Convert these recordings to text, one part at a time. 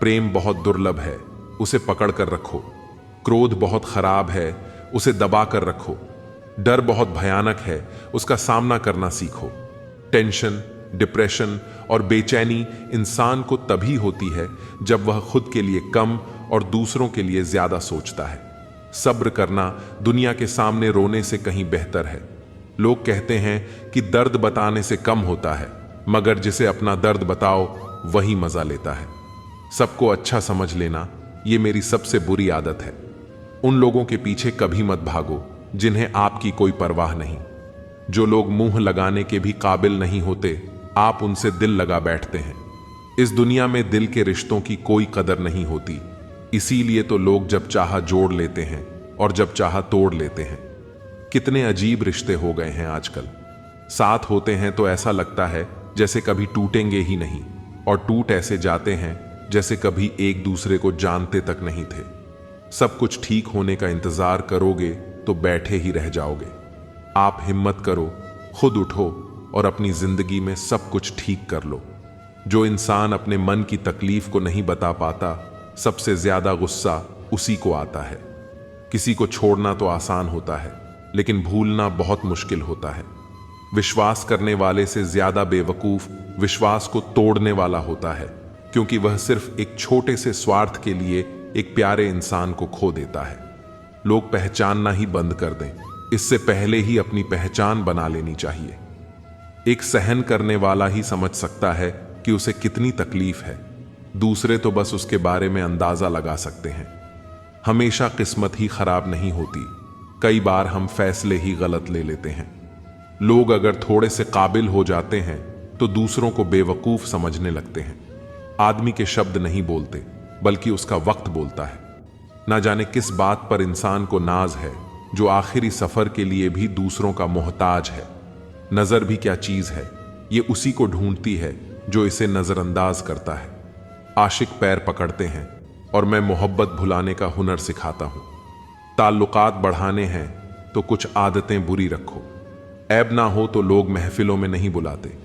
प्रेम बहुत दुर्लभ है, उसे पकड़ कर रखो। क्रोध बहुत खराब है, उसे दबा कर रखो। डर बहुत भयानक है, उसका सामना करना सीखो। टेंशन, डिप्रेशन और बेचैनी इंसान को तभी होती है जब वह खुद के लिए कम और दूसरों के लिए ज्यादा सोचता है। सब्र करना दुनिया के सामने रोने से कहीं बेहतर है। लोग कहते हैं कि दर्द बताने से कम होता है, मगर जिसे अपना दर्द बताओ वही मजा लेता है। सबको अच्छा समझ लेना ये मेरी सबसे बुरी आदत है। उन लोगों के पीछे कभी मत भागो जिन्हें आपकी कोई परवाह नहीं। जो लोग मुंह लगाने के भी काबिल नहीं होते, आप उनसे दिल लगा बैठते हैं। इस दुनिया में दिल के रिश्तों की कोई कदर नहीं होती, इसीलिए तो लोग जब चाहा जोड़ लेते हैं और जब चाहा तोड़ लेते हैं। कितने अजीब रिश्ते हो गए हैं आजकल। साथ होते हैं तो ऐसा लगता है जैसे कभी टूटेंगे ही नहीं, और टूट ऐसे जाते हैं जैसे कभी एक दूसरे को जानते तक नहीं थे। सब कुछ ठीक होने का इंतजार करोगे तो बैठे ही रह जाओगे। आप हिम्मत करो, खुद उठो और अपनी जिंदगी में सब कुछ ठीक कर लो। जो इंसान अपने मन की तकलीफ को नहीं बता पाता, सबसे ज्यादा गुस्सा उसी को आता है। किसी को छोड़ना तो आसान होता है, लेकिन भूलना बहुत मुश्किल होता है। विश्वास करने वाले से ज्यादा बेवकूफ विश्वास को तोड़ने वाला होता है, क्योंकि वह सिर्फ एक छोटे से स्वार्थ के लिए एक प्यारे इंसान को खो देता है। लोग पहचानना ही बंद कर दें, इससे पहले ही अपनी पहचान बना लेनी चाहिए। एक सहन करने वाला ही समझ सकता है कि उसे कितनी तकलीफ है, दूसरे तो बस उसके बारे में अंदाजा लगा सकते हैं। हमेशा किस्मत ही खराब नहीं होती, कई बार हम फैसले ही गलत ले लेते हैं। लोग अगर थोड़े से काबिल हो जाते हैं तो दूसरों को बेवकूफ समझने लगते हैं। आदमी के शब्द नहीं बोलते, बल्कि उसका वक्त बोलता है। ना जाने किस बात पर इंसान को नाज है, जो आखिरी सफर के लिए भी दूसरों का मोहताज है। नजर भी क्या चीज है, ये उसी को ढूंढती है जो इसे नजरअंदाज करता है। आशिक पैर पकड़ते हैं और मैं मोहब्बत भुलाने का हुनर सिखाता हूं। ताल्लुकात बढ़ाने हैं तो कुछ आदतें बुरी रखो। ऐब ना हो तो लोग महफिलों में नहीं बुलाते।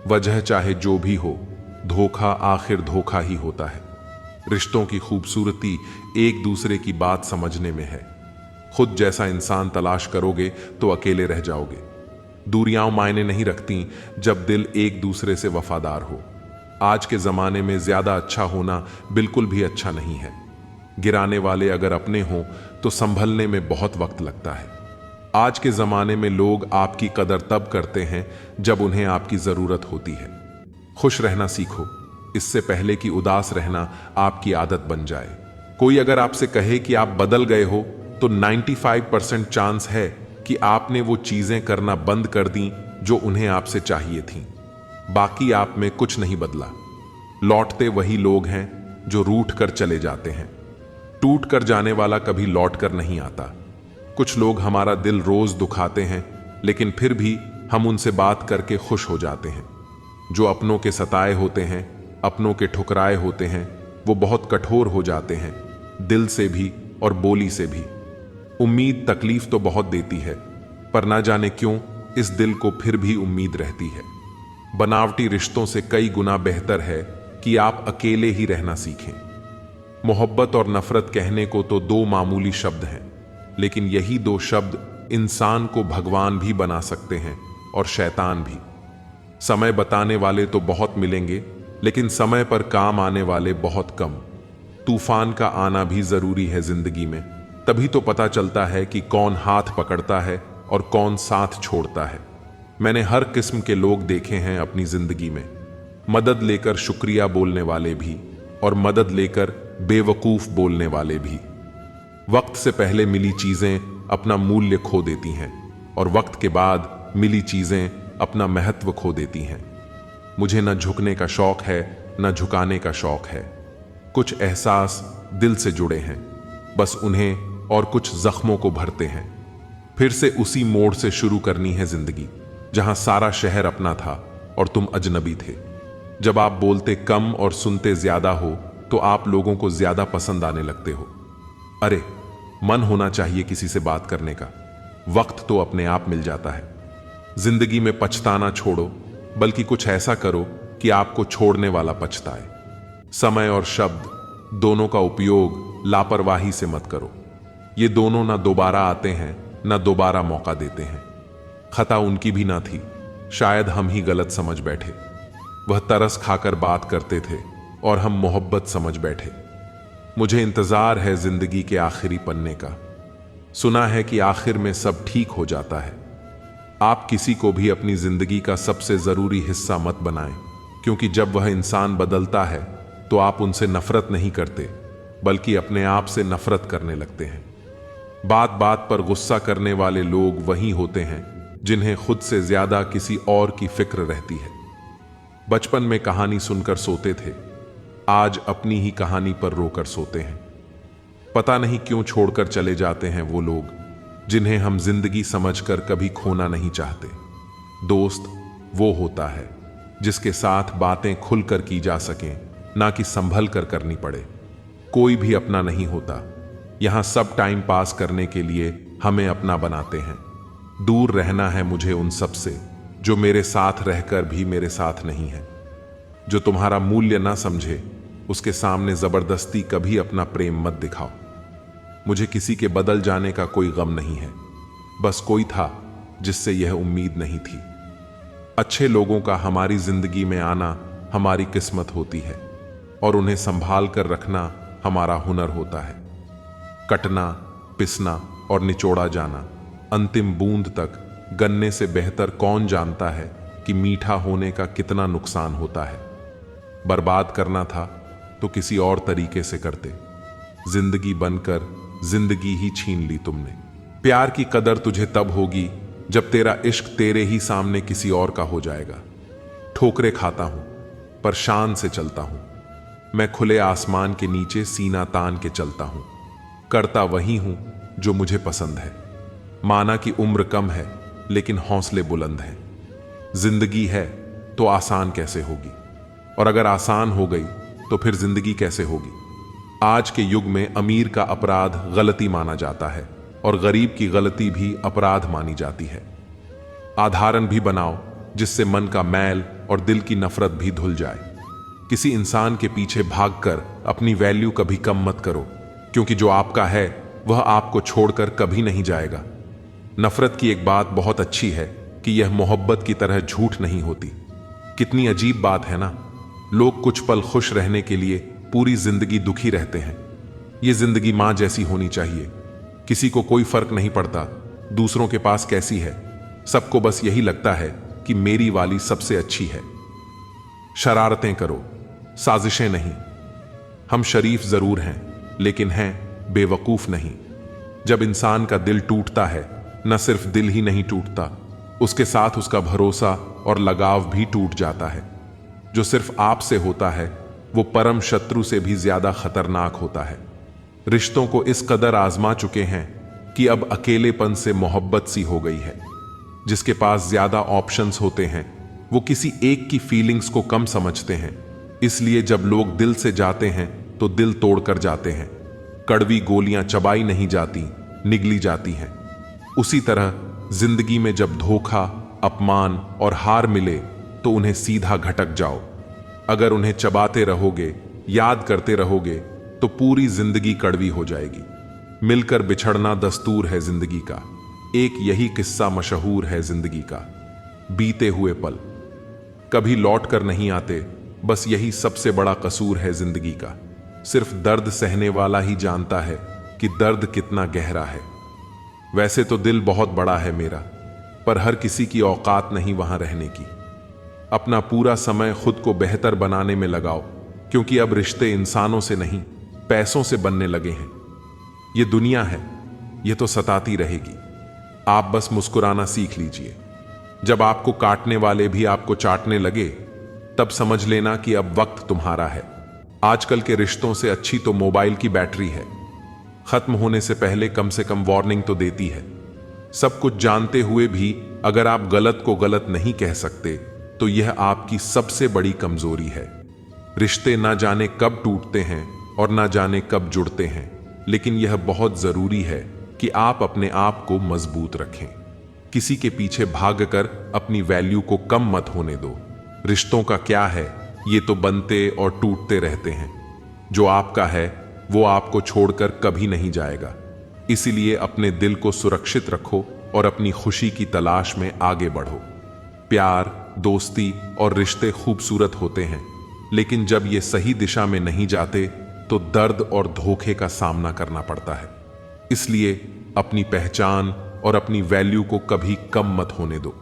वजह चाहे जो भी हो, धोखा आखिर धोखा ही होता है। रिश्तों की खूबसूरती एक दूसरे की बात समझने में है। खुद जैसा इंसान तलाश करोगे तो अकेले रह जाओगे। दूरियां मायने नहीं रखती जब दिल एक दूसरे से वफादार हो। आज के जमाने में ज्यादा अच्छा होना बिल्कुल भी अच्छा नहीं है। गिराने वाले अगर अपने हों तो संभलने में बहुत वक्त लगता है। आज के जमाने में लोग आपकी कदर तब करते हैं जब उन्हें आपकी जरूरत होती है। खुश रहना सीखो, इससे पहले कि उदास रहना आपकी आदत बन जाए। कोई अगर आपसे कहे कि आप बदल गए हो तो 95% चांस है कि आपने वो चीजें करना बंद कर दी जो उन्हें आपसे चाहिए थीं। बाकी आप में कुछ नहीं बदला। लौटते वही लोग हैं जो रूठ कर चले जाते हैं। टूट कर जाने वाला कभी लौट कर नहीं आता। कुछ लोग हमारा दिल रोज दुखाते हैं, लेकिन फिर भी हम उनसे बात करके खुश हो जाते हैं। जो अपनों के सताए होते हैं, अपनों के ठुकराए होते हैं, वो बहुत कठोर हो जाते हैं, दिल से भी और बोली से भी। उम्मीद तकलीफ तो बहुत देती है, पर ना जाने क्यों इस दिल को फिर भी उम्मीद रहती है। बनावटी रिश्तों से कई गुना बेहतर है कि आप अकेले ही रहना सीखें। मोहब्बत और नफरत कहने को तो दो मामूली शब्द हैं, लेकिन यही दो शब्द इंसान को भगवान भी बना सकते हैं और शैतान भी। समय बताने वाले तो बहुत मिलेंगे, लेकिन समय पर काम आने वाले बहुत कम। तूफान का आना भी जरूरी है जिंदगी में, तभी तो पता चलता है कि कौन हाथ पकड़ता है और कौन साथ छोड़ता है। मैंने हर किस्म के लोग देखे हैं अपनी जिंदगी में, मदद लेकर शुक्रिया बोलने वाले भी और मदद लेकर बेवकूफ बोलने वाले भी। वक्त से पहले मिली चीजें अपना मूल्य खो देती हैं और वक्त के बाद मिली चीजें अपना महत्व खो देती हैं। मुझे न झुकने का शौक है न झुकाने का शौक है। कुछ एहसास दिल से जुड़े हैं, बस उन्हें और कुछ जख्मों को भरते हैं। फिर से उसी मोड़ से शुरू करनी है जिंदगी, जहां सारा शहर अपना था और तुम अजनबी थे। जब आप बोलते कम और सुनते ज्यादा हो तो आप लोगों को ज्यादा पसंद आने लगते हो। अरे, मन होना चाहिए किसी से बात करने का, वक्त तो अपने आप मिल जाता है। जिंदगी में पछताना छोड़ो, बल्कि कुछ ऐसा करो कि आपको छोड़ने वाला पछताए। समय और शब्द दोनों का उपयोग लापरवाही से मत करो। ये दोनों ना दोबारा आते हैं, ना दोबारा मौका देते हैं। खता उनकी भी ना थी, शायद हम ही गलत समझ बैठे। वह तरस खाकर बात करते थे और हम मोहब्बत समझ बैठे। मुझे इंतजार है जिंदगी के आखिरी पन्ने का। सुना है कि आखिर में सब ठीक हो जाता है। आप किसी को भी अपनी जिंदगी का सबसे जरूरी हिस्सा मत बनाएं, क्योंकि जब वह इंसान बदलता है तो आप उनसे नफरत नहीं करते, बल्कि अपने आप से नफरत करने लगते हैं। बात बात पर गुस्सा करने वाले लोग वही होते हैं जिन्हें खुद से ज्यादा किसी और की फिक्र रहती है। बचपन में कहानी सुनकर सोते थे, आज अपनी ही कहानी पर रोकर सोते हैं। पता नहीं क्यों छोड़कर चले जाते हैं वो लोग जिन्हें हम जिंदगी समझकर कभी खोना नहीं चाहते। दोस्त वो होता है जिसके साथ बातें खुलकर की जा सकें, ना कि संभल कर करनी पड़े। कोई भी अपना नहीं होता, यहां सब टाइम पास करने के लिए हमें अपना बनाते हैं। दूर रहना है मुझे उन सब से जो मेरे साथ रहकर भी मेरे साथ नहीं है। जो तुम्हारा मूल्य ना समझे उसके सामने जबरदस्ती कभी अपना प्रेम मत दिखाओ। मुझे किसी के बदल जाने का कोई गम नहीं है, बस कोई था जिससे यह उम्मीद नहीं थी। अच्छे लोगों का हमारी जिंदगी में आना हमारी किस्मत होती है और उन्हें संभाल कर रखना हमारा हुनर होता है। कटना, पिसना और निचोड़ा जाना, अंतिम बूंद तक गन्ने से बेहतर कौन जानता है कि मीठा होने का कितना नुकसान होता है। बर्बाद करना था तो किसी और तरीके से करते। जिंदगी बनकर जिंदगी ही छीन ली तुमने। प्यार की कदर तुझे तब होगी जब तेरा इश्क तेरे ही सामने किसी और का हो जाएगा। ठोकरे खाता हूं पर शान से चलता हूं। मैं खुले आसमान के नीचे सीना तान के चलता हूं। करता वही हूं जो मुझे पसंद है। माना कि उम्र कम है लेकिन हौसले बुलंद हैं। जिंदगी है तो आसान कैसे होगी, और अगर आसान हो गई तो फिर जिंदगी कैसे होगी। आज के युग में अमीर का अपराध गलती माना जाता है और गरीब की गलती भी अपराध मानी जाती है। आधारण भी बनाओ जिससे मन का मैल और दिल की नफरत भी धुल जाए। किसी इंसान के पीछे भागकर अपनी वैल्यू कभी कम मत करो, क्योंकि जो आपका है वह आपको छोड़कर कभी नहीं जाएगा। नफरत की एक बात बहुत अच्छी है कि यह मोहब्बत की तरह झूठ नहीं होती। कितनी अजीब बात है ना, लोग कुछ पल खुश रहने के लिए पूरी जिंदगी दुखी रहते हैं। यह जिंदगी मां जैसी होनी चाहिए। किसी को कोई फर्क नहीं पड़ता दूसरों के पास कैसी है, सबको बस यही लगता है कि मेरी वाली सबसे अच्छी है। शरारतें करो, साजिशें नहीं। हम शरीफ जरूर हैं लेकिन हैं बेवकूफ नहीं। जब इंसान का दिल टूटता है, न सिर्फ दिल ही नहीं टूटता, उसके साथ उसका भरोसा और लगाव भी टूट जाता है। जो सिर्फ आपसे होता है वो परम शत्रु से भी ज्यादा खतरनाक होता है। रिश्तों को इस कदर आजमा चुके हैं कि अब अकेलेपन से मोहब्बत सी हो गई है। जिसके पास ज्यादा ऑप्शंस होते हैं वो किसी एक की फीलिंग्स को कम समझते हैं। इसलिए जब लोग दिल से जाते हैं तो दिल तोड़कर जाते हैं। कड़वी गोलियां चबाई नहीं जाती, निगली जाती हैं। उसी तरह जिंदगी में जब धोखा, अपमान और हार मिले तो उन्हें सीधा घटक जाओ। अगर उन्हें चबाते रहोगे, याद करते रहोगे तो पूरी जिंदगी कड़वी हो जाएगी। मिलकर बिछड़ना दस्तूर है जिंदगी का। एक यही किस्सा मशहूर है जिंदगी का। बीते हुए पल कभी लौट कर नहीं आते, बस यही सबसे बड़ा कसूर है जिंदगी का। सिर्फ दर्द सहने वाला ही जानता है कि दर्द कितना गहरा है। वैसे तो दिल बहुत बड़ा है मेरा, पर हर किसी की औकात नहीं वहां रहने की। अपना पूरा समय खुद को बेहतर बनाने में लगाओ, क्योंकि अब रिश्ते इंसानों से नहीं पैसों से बनने लगे हैं। ये दुनिया है, ये तो सताती रहेगी। आप बस मुस्कुराना सीख लीजिए। जब आपको काटने वाले भी आपको चाटने लगे, तब समझ लेना कि अब वक्त तुम्हारा है। आजकल के रिश्तों से अच्छी तो मोबाइल की बैटरी है। खत्म होने से कम से कम वार्निंग तो देती है। सब कुछ जानते हुए भी अगर आप गलत को गलत नहीं कह सकते तो यह आपकी सबसे बड़ी कमजोरी है। रिश्ते ना जाने कब टूटते हैं और ना जाने कब जुड़ते हैं, लेकिन यह बहुत जरूरी है कि आप अपने आप को मजबूत रखें। किसी के पीछे भागकर अपनी वैल्यू को कम मत होने दो। रिश्तों का क्या है ये तो बनते और टूटते रहते हैं। जो आपका है वो आपको छोड़कर कभी नहीं जाएगा। इसीलिए अपने दिल को सुरक्षित रखो और अपनी खुशी की तलाश में आगे बढ़ो। प्यार, दोस्ती और रिश्ते खूबसूरत होते हैं, लेकिन जब ये सही दिशा में नहीं जाते तो दर्द और धोखे का सामना करना पड़ता है। इसलिए अपनी पहचान और अपनी वैल्यू को कभी कम मत होने दो।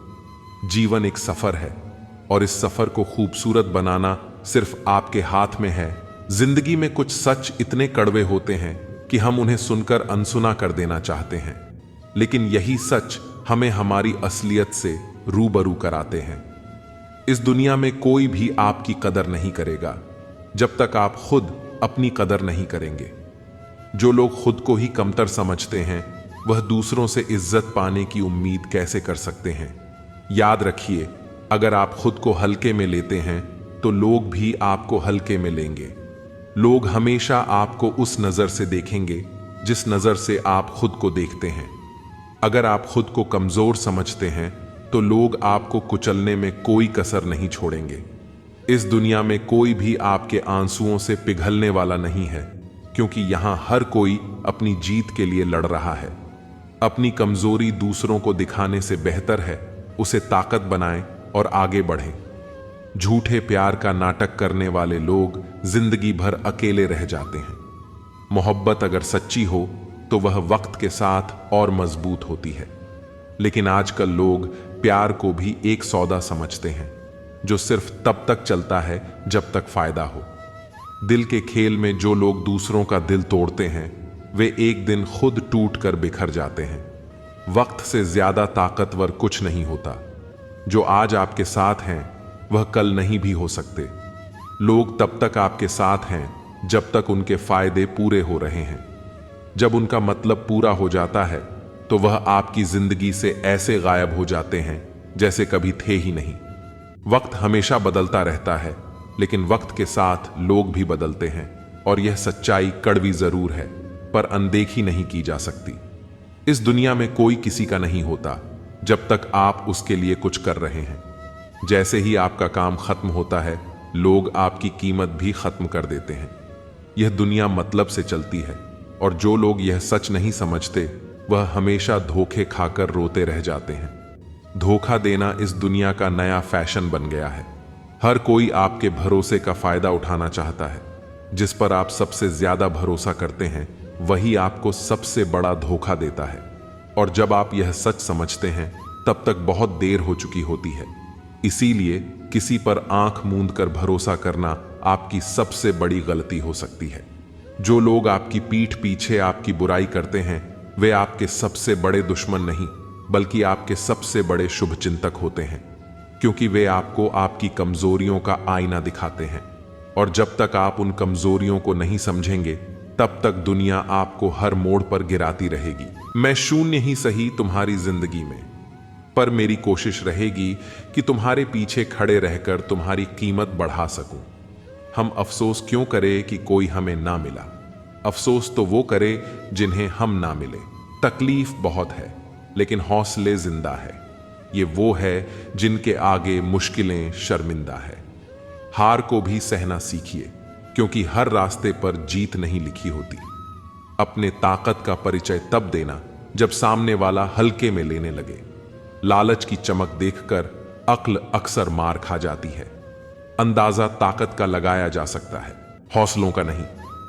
जीवन एक सफर है और इस सफर को खूबसूरत बनाना सिर्फ आपके हाथ में है। जिंदगी में कुछ सच इतने कड़वे होते हैं कि हम उन्हें सुनकर अनसुना कर देना चाहते हैं, लेकिन यही सच हमें हमारी असलियत से रूबरू कराते हैं। इस दुनिया में कोई भी आपकी कदर नहीं करेगा जब तक आप खुद अपनी कदर नहीं करेंगे। जो लोग खुद को ही कमतर समझते हैं वह दूसरों से इज्जत पाने की उम्मीद कैसे कर सकते हैं। याद रखिए, अगर आप खुद को हल्के में लेते हैं तो लोग भी आपको हल्के में लेंगे। लोग हमेशा आपको उस नजर से देखेंगे जिस नजर से आप खुद को देखते हैं। अगर आप खुद को कमजोर समझते हैं तो लोग आपको कुचलने में कोई कसर नहीं छोड़ेंगे। इस दुनिया में कोई भी आपके आंसुओं से पिघलने वाला नहीं है, क्योंकि यहां हर कोई अपनी जीत के लिए लड़ रहा है। अपनी कमजोरी दूसरों को दिखाने से बेहतर है उसे ताकत बनाएं और आगे बढ़ें। झूठे प्यार का नाटक करने वाले लोग जिंदगी भर अकेले रह जाते हैं। मोहब्बत अगर सच्ची हो तो वह वक्त के साथ और मजबूत होती है, लेकिन आजकल लोग प्यार को भी एक सौदा समझते हैं जो सिर्फ तब तक चलता है जब तक फायदा हो। दिल के खेल में जो लोग दूसरों का दिल तोड़ते हैं वे एक दिन खुद टूट कर बिखर जाते हैं। वक्त से ज्यादा ताकतवर कुछ नहीं होता। जो आज आपके साथ हैं वह कल नहीं भी हो सकते। लोग तब तक आपके साथ हैं जब तक उनके फायदे पूरे हो रहे हैं। जब उनका मतलब पूरा हो जाता है तो वह आपकी जिंदगी से ऐसे गायब हो जाते हैं जैसे कभी थे ही नहीं। वक्त हमेशा बदलता रहता है, लेकिन वक्त के साथ लोग भी बदलते हैं, और यह सच्चाई कड़वी जरूर है पर अनदेखी नहीं की जा सकती। इस दुनिया में कोई किसी का नहीं होता जब तक आप उसके लिए कुछ कर रहे हैं। जैसे ही आपका काम खत्म होता है लोग आपकी कीमत भी खत्म कर देते हैं। यह दुनिया मतलब से चलती है, और जो लोग यह सच नहीं समझते वह हमेशा धोखे खाकर रोते रह जाते हैं। धोखा देना इस दुनिया का नया फैशन बन गया है। हर कोई आपके भरोसे का फायदा उठाना चाहता है। जिस पर आप सबसे ज्यादा भरोसा करते हैं वही आपको सबसे बड़ा धोखा देता है, और जब आप यह सच समझते हैं तब तक बहुत देर हो चुकी होती है। इसीलिए किसी पर आंख मूंद कर भरोसा करना आपकी सबसे बड़ी गलती हो सकती है। जो लोग आपकी पीठ पीछे आपकी बुराई करते हैं वे आपके सबसे बड़े दुश्मन नहीं बल्कि आपके सबसे बड़े शुभचिंतक होते हैं, क्योंकि वे आपको आपकी कमजोरियों का आईना दिखाते हैं, और जब तक आप उन कमजोरियों को नहीं समझेंगे तब तक दुनिया आपको हर मोड़ पर गिराती रहेगी। मैं शून्य ही सही तुम्हारी जिंदगी में, पर मेरी कोशिश रहेगी कि तुम्हारे पीछे खड़े रहकर तुम्हारी कीमत बढ़ा सकूं। हम अफसोस क्यों करें कि कोई हमें ना मिला। अफसोस तो वो करे जिन्हें हम ना मिले। तकलीफ बहुत है लेकिन हौसले जिंदा है। ये वो है जिनके आगे मुश्किलें शर्मिंदा है। हार को भी सहना सीखिए, क्योंकि हर रास्ते पर जीत नहीं लिखी होती। अपने ताकत का परिचय तब देना जब सामने वाला हल्के में लेने लगे। लालच की चमक देखकर अक्ल अक्सर मार खा जाती है। अंदाजा ताकत का लगाया जा सकता है, हौसलों का नहीं।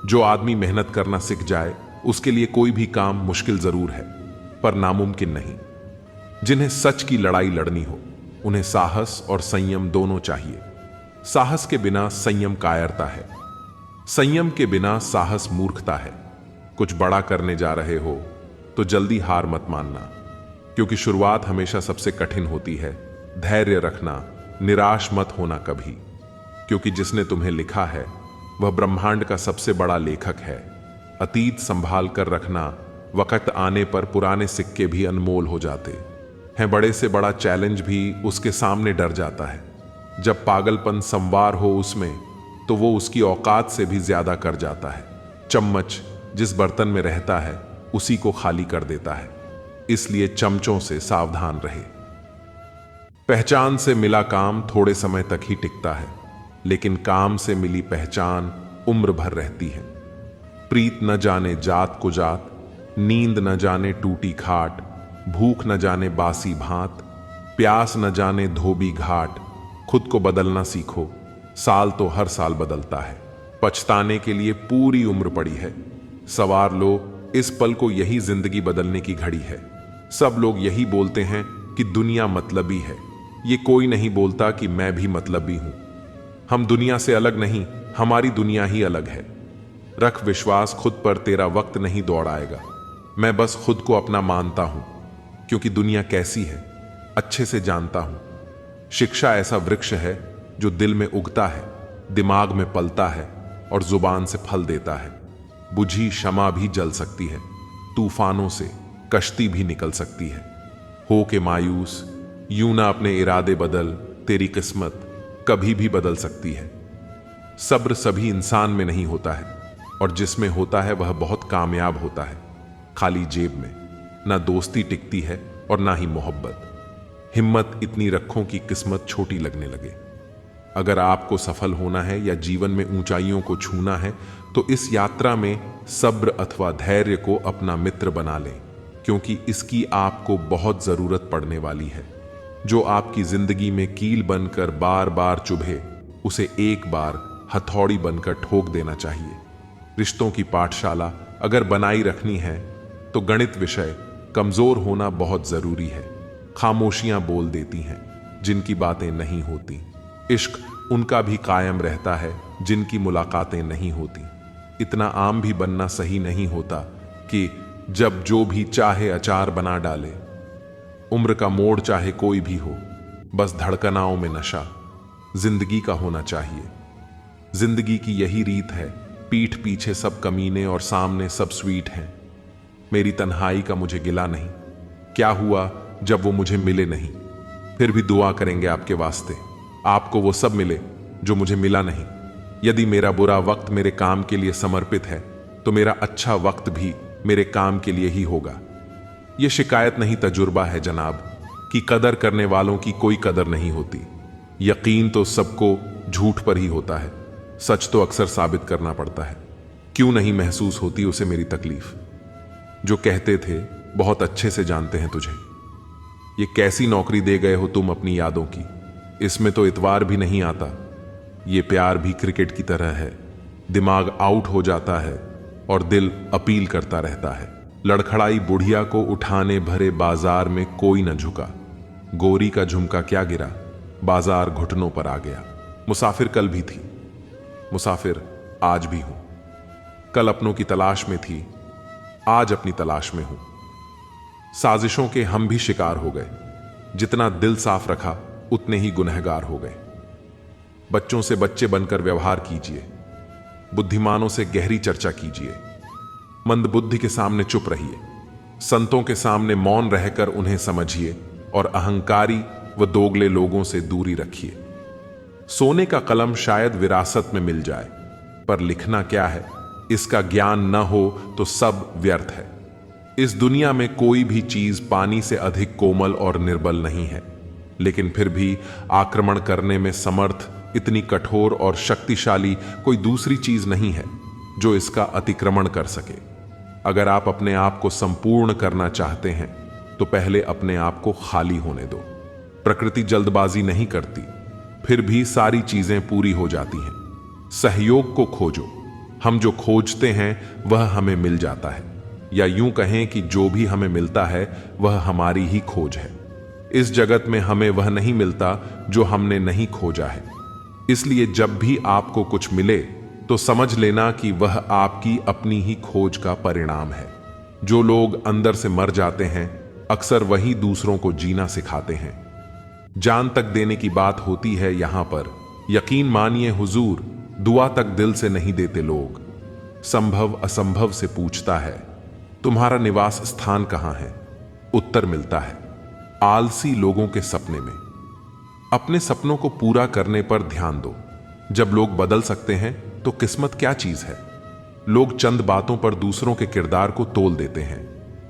जो आदमी मेहनत करना सीख जाए उसके लिए कोई भी काम मुश्किल जरूर है पर नामुमकिन नहीं। जिन्हें सच की लड़ाई लड़नी हो उन्हें साहस और संयम दोनों चाहिए। साहस के बिना संयम कायरता है, संयम के बिना साहस मूर्खता है। कुछ बड़ा करने जा रहे हो तो जल्दी हार मत मानना, क्योंकि शुरुआत हमेशा सबसे कठिन होती है। धैर्य रखना, निराश मत होना कभी, क्योंकि जिसने तुम्हें लिखा है वह ब्रह्मांड का सबसे बड़ा लेखक है। अतीत संभाल कर रखना, वक्त आने पर पुराने सिक्के भी अनमोल हो जाते हैं। बड़े से बड़ा चैलेंज भी उसके सामने डर जाता है। जब पागलपन संवार हो उसमें तो वो उसकी औकात से भी ज्यादा कर जाता है। चम्मच जिस बर्तन में रहता है उसी को खाली कर देता है, इसलिए चमचों से सावधान रहे। पहचान से मिला काम थोड़े समय तक ही टिकता है, लेकिन काम से मिली पहचान उम्र भर रहती है। प्रीत न जाने जात को जात, नींद न जाने टूटी खाट, भूख न जाने बासी भात, प्यास न जाने धोबी घाट। खुद को बदलना सीखो, साल तो हर साल बदलता है। पछताने के लिए पूरी उम्र पड़ी है। सवार लो इस पल को, यही जिंदगी बदलने की घड़ी है। सब लोग यही बोलते हैं कि दुनिया मतलबी है। ये कोई नहीं बोलता कि मैं भी मतलबी हूं। हम दुनिया से अलग नहीं, हमारी दुनिया ही अलग है। रख विश्वास खुद पर, तेरा वक्त नहीं दौड़ाएगा। मैं बस खुद को अपना मानता हूं, क्योंकि दुनिया कैसी है अच्छे से जानता हूं। शिक्षा ऐसा वृक्ष है जो दिल में उगता है, दिमाग में पलता है और जुबान से फल देता है। बुझी शमा भी जल सकती है, तूफानों से कश्ती भी निकल सकती है। हो के मायूस यूं ना अपने इरादे बदल, तेरी किस्मत कभी भी बदल सकती है। सब्र सभी इंसान में नहीं होता है, और जिसमें होता है वह बहुत कामयाब होता है। खाली जेब में ना दोस्ती टिकती है और ना ही मोहब्बत। हिम्मत इतनी रखो कि किस्मत छोटी लगने लगे। अगर आपको सफल होना है या जीवन में ऊंचाइयों को छूना है, तो इस यात्रा में सब्र अथवा धैर्य को अपना मित्र बना लें, क्योंकि इसकी आपको बहुत जरूरत पड़ने वाली है। जो आपकी जिंदगी में कील बनकर बार बार चुभे, उसे एक बार हथौड़ी बनकर ठोक देना चाहिए। रिश्तों की पाठशाला अगर बनाई रखनी है तो गणित विषय कमजोर होना बहुत जरूरी है। खामोशियां बोल देती हैं जिनकी बातें नहीं होती। इश्क उनका भी कायम रहता है जिनकी मुलाकातें नहीं होती। इतना आम भी बनना सही नहीं होता कि जब जो भी चाहे अचार बना डाले। उम्र का मोड़ चाहे कोई भी हो, बस धड़कनाओं में नशा जिंदगी का होना चाहिए। जिंदगी की यही रीत है, पीठ पीछे सब कमीने और सामने सब स्वीट हैं। मेरी तन्हाई का मुझे गिला नहीं, क्या हुआ जब वो मुझे मिले नहीं। फिर भी दुआ करेंगे आपके वास्ते, आपको वो सब मिले जो मुझे मिला नहीं। यदि मेरा बुरा वक्त मेरे काम के लिए समर्पित है, तो मेरा अच्छा वक्त भी मेरे काम के लिए ही होगा। यह शिकायत नहीं, तजुर्बा है जनाब, कि कदर करने वालों की कोई कदर नहीं होती। यकीन तो सबको झूठ पर ही होता है, सच तो अक्सर साबित करना पड़ता है। क्यों नहीं महसूस होती उसे मेरी तकलीफ। जो कहते थे बहुत अच्छे से जानते हैं तुझे। ये कैसी नौकरी दे गए हो तुम अपनी यादों की, इसमें तो इतवार भी नहीं आता। ये प्यार भी क्रिकेट की तरह है, दिमाग आउट हो जाता है और दिल अपील करता रहता है। लड़खड़ाई बुढ़िया को उठाने भरे बाजार में कोई न झुका। गोरी का झुमका क्या गिरा, बाजार घुटनों पर आ गया। मुसाफिर कल भी थी, मुसाफिर आज भी हूं। कल अपनों की तलाश में थी, आज अपनी तलाश में हूं। साजिशों के हम भी शिकार हो गए। जितना दिल साफ रखा उतने ही गुनहगार हो गए। बच्चों से बच्चे बनकर व्यवहार कीजिए, बुद्धिमानों से गहरी चर्चा कीजिए। मंदबुद्धि के सामने चुप रहिए, संतों के सामने मौन रहकर उन्हें समझिए और अहंकारी व दोगले लोगों से दूरी रखिए। सोने का कलम शायद विरासत में मिल जाए, पर लिखना क्या है इसका ज्ञान न हो तो सब व्यर्थ है। इस दुनिया में कोई भी चीज पानी से अधिक कोमल और निर्बल नहीं है, लेकिन फिर भी आक्रमण करने में समर्थ इतनी कठोर और शक्तिशाली कोई दूसरी चीज नहीं है जो इसका अतिक्रमण कर सके। अगर आप अपने आप को संपूर्ण करना चाहते हैं तो पहले अपने आप को खाली होने दो। प्रकृति जल्दबाजी नहीं करती, फिर भी सारी चीजें पूरी हो जाती हैं। सहयोग को खोजो, हम जो खोजते हैं वह हमें मिल जाता है, या यूं कहें कि जो भी हमें मिलता है वह हमारी ही खोज है। इस जगत में हमें वह नहीं मिलता जो हमने नहीं खोजा है। इसलिए जब भी आपको कुछ मिले तो समझ लेना कि वह आपकी अपनी ही खोज का परिणाम है। जो लोग अंदर से मर जाते हैं अक्सर वही दूसरों को जीना सिखाते हैं। जान तक देने की बात होती है यहां पर, यकीन मानिए हुजूर, दुआ तक दिल से नहीं देते लोग। संभव असंभव से पूछता है, तुम्हारा निवास स्थान कहां है? उत्तर मिलता है आलसी लोगों के सपने में। अपने सपनों को पूरा करने पर ध्यान दो। जब लोग बदल सकते हैं तो किस्मत क्या चीज है? लोग चंद बातों पर दूसरों के किरदार को तोल देते हैं,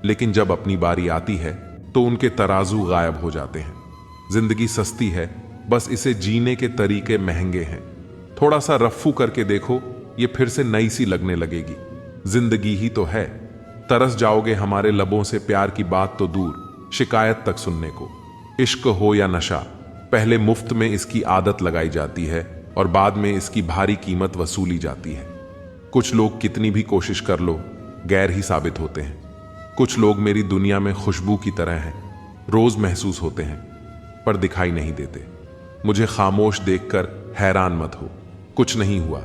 लेकिन जब अपनी बारी आती है तो उनके तराजू गायब हो जाते हैं। जिंदगी सस्ती है, बस इसे जीने के तरीके महंगे हैं। थोड़ा सा रफ्फू करके देखो, ये फिर से नई सी लगने लगेगी। जिंदगी ही तो है। तरस जाओगे हमारे लबों से प्यार की बात तो दूर, शिकायत तक सुनने को। इश्क हो या नशा, पहले मुफ्त में इसकी आदत लगाई जाती है और बाद में इसकी भारी कीमत वसूली जाती है। कुछ लोग कितनी भी कोशिश कर लो, गैर ही साबित होते हैं। कुछ लोग मेरी दुनिया में खुशबू की तरह हैं, रोज महसूस होते हैं पर दिखाई नहीं देते। मुझे खामोश देखकर हैरान मत हो, कुछ नहीं हुआ,